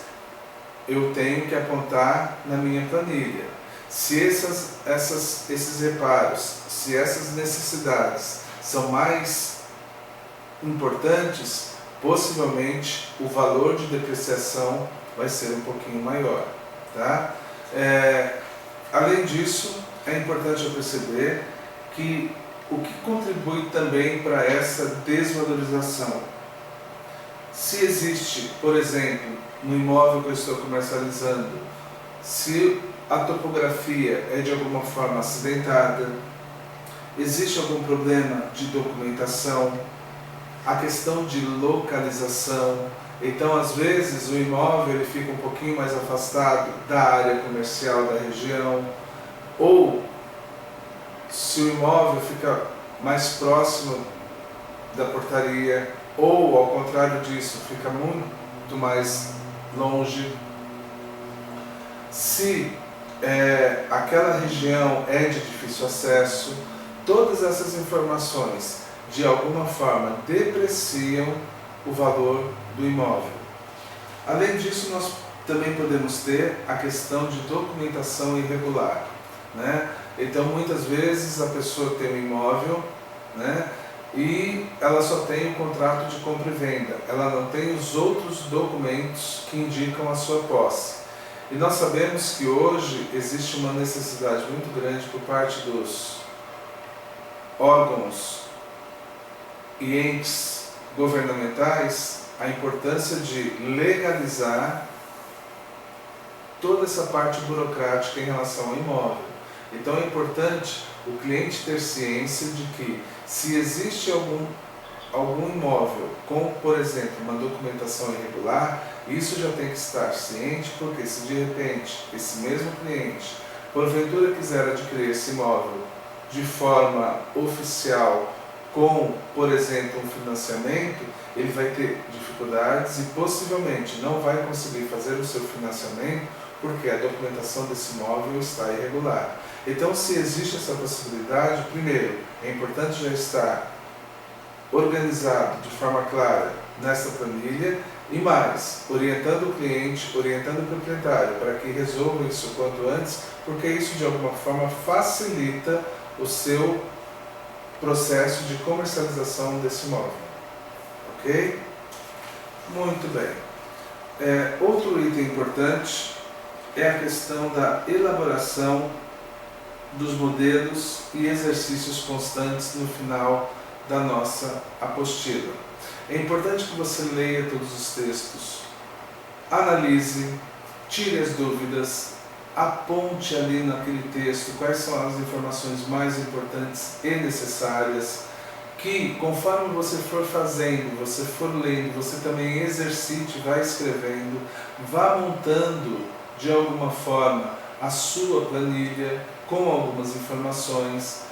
eu tenho que apontar na minha planilha. Se esses reparos, se essas necessidades são mais importantes, possivelmente o valor de depreciação vai ser um pouquinho maior. Tá? Além disso, é importante eu perceber que o que contribui também para essa desvalorização. Se existe, por exemplo, no imóvel que eu estou comercializando, se a topografia é de alguma forma acidentada, existe algum problema de documentação, a questão de localização. Então, às vezes, o imóvel ele fica um pouquinho mais afastado da área comercial da região, ou se o imóvel fica mais próximo da portaria, ou, ao contrário disso, fica muito mais longe. Se aquela região é de difícil acesso, todas essas informações de alguma forma depreciam o valor do imóvel. Além disso, nós também podemos ter a questão de documentação irregular, né? Então, muitas vezes a pessoa tem um imóvel, né, e ela só tem o contrato de compra e venda, ela não tem os outros documentos que indicam a sua posse. E nós sabemos que hoje existe uma necessidade muito grande por parte dos órgãos e entes governamentais, a importância de legalizar toda essa parte burocrática em relação ao imóvel. Então é importante o cliente ter ciência de que se existe algum imóvel com, por exemplo, uma documentação irregular, isso já tem que estar ciente, porque se de repente esse mesmo cliente, porventura, quiser adquirir esse imóvel de forma oficial, com, por exemplo, um financiamento, ele vai ter dificuldades e possivelmente não vai conseguir fazer o seu financiamento porque a documentação desse imóvel está irregular. Então, se existe essa possibilidade, primeiro, é importante já estar organizado de forma clara nessa planilha e mais, orientando o cliente, orientando o proprietário para que resolva isso o quanto antes, porque isso de alguma forma facilita o seu processo de comercialização desse imóvel. Ok? Muito bem. Outro item importante é a questão da elaboração dos modelos e exercícios constantes no final da nossa apostila. É importante que você leia todos os textos, analise, tire as dúvidas, aponte ali naquele texto quais são as informações mais importantes e necessárias, que conforme você for fazendo, você for lendo, você também exercite, vai escrevendo, vá montando de alguma forma a sua planilha com algumas informações.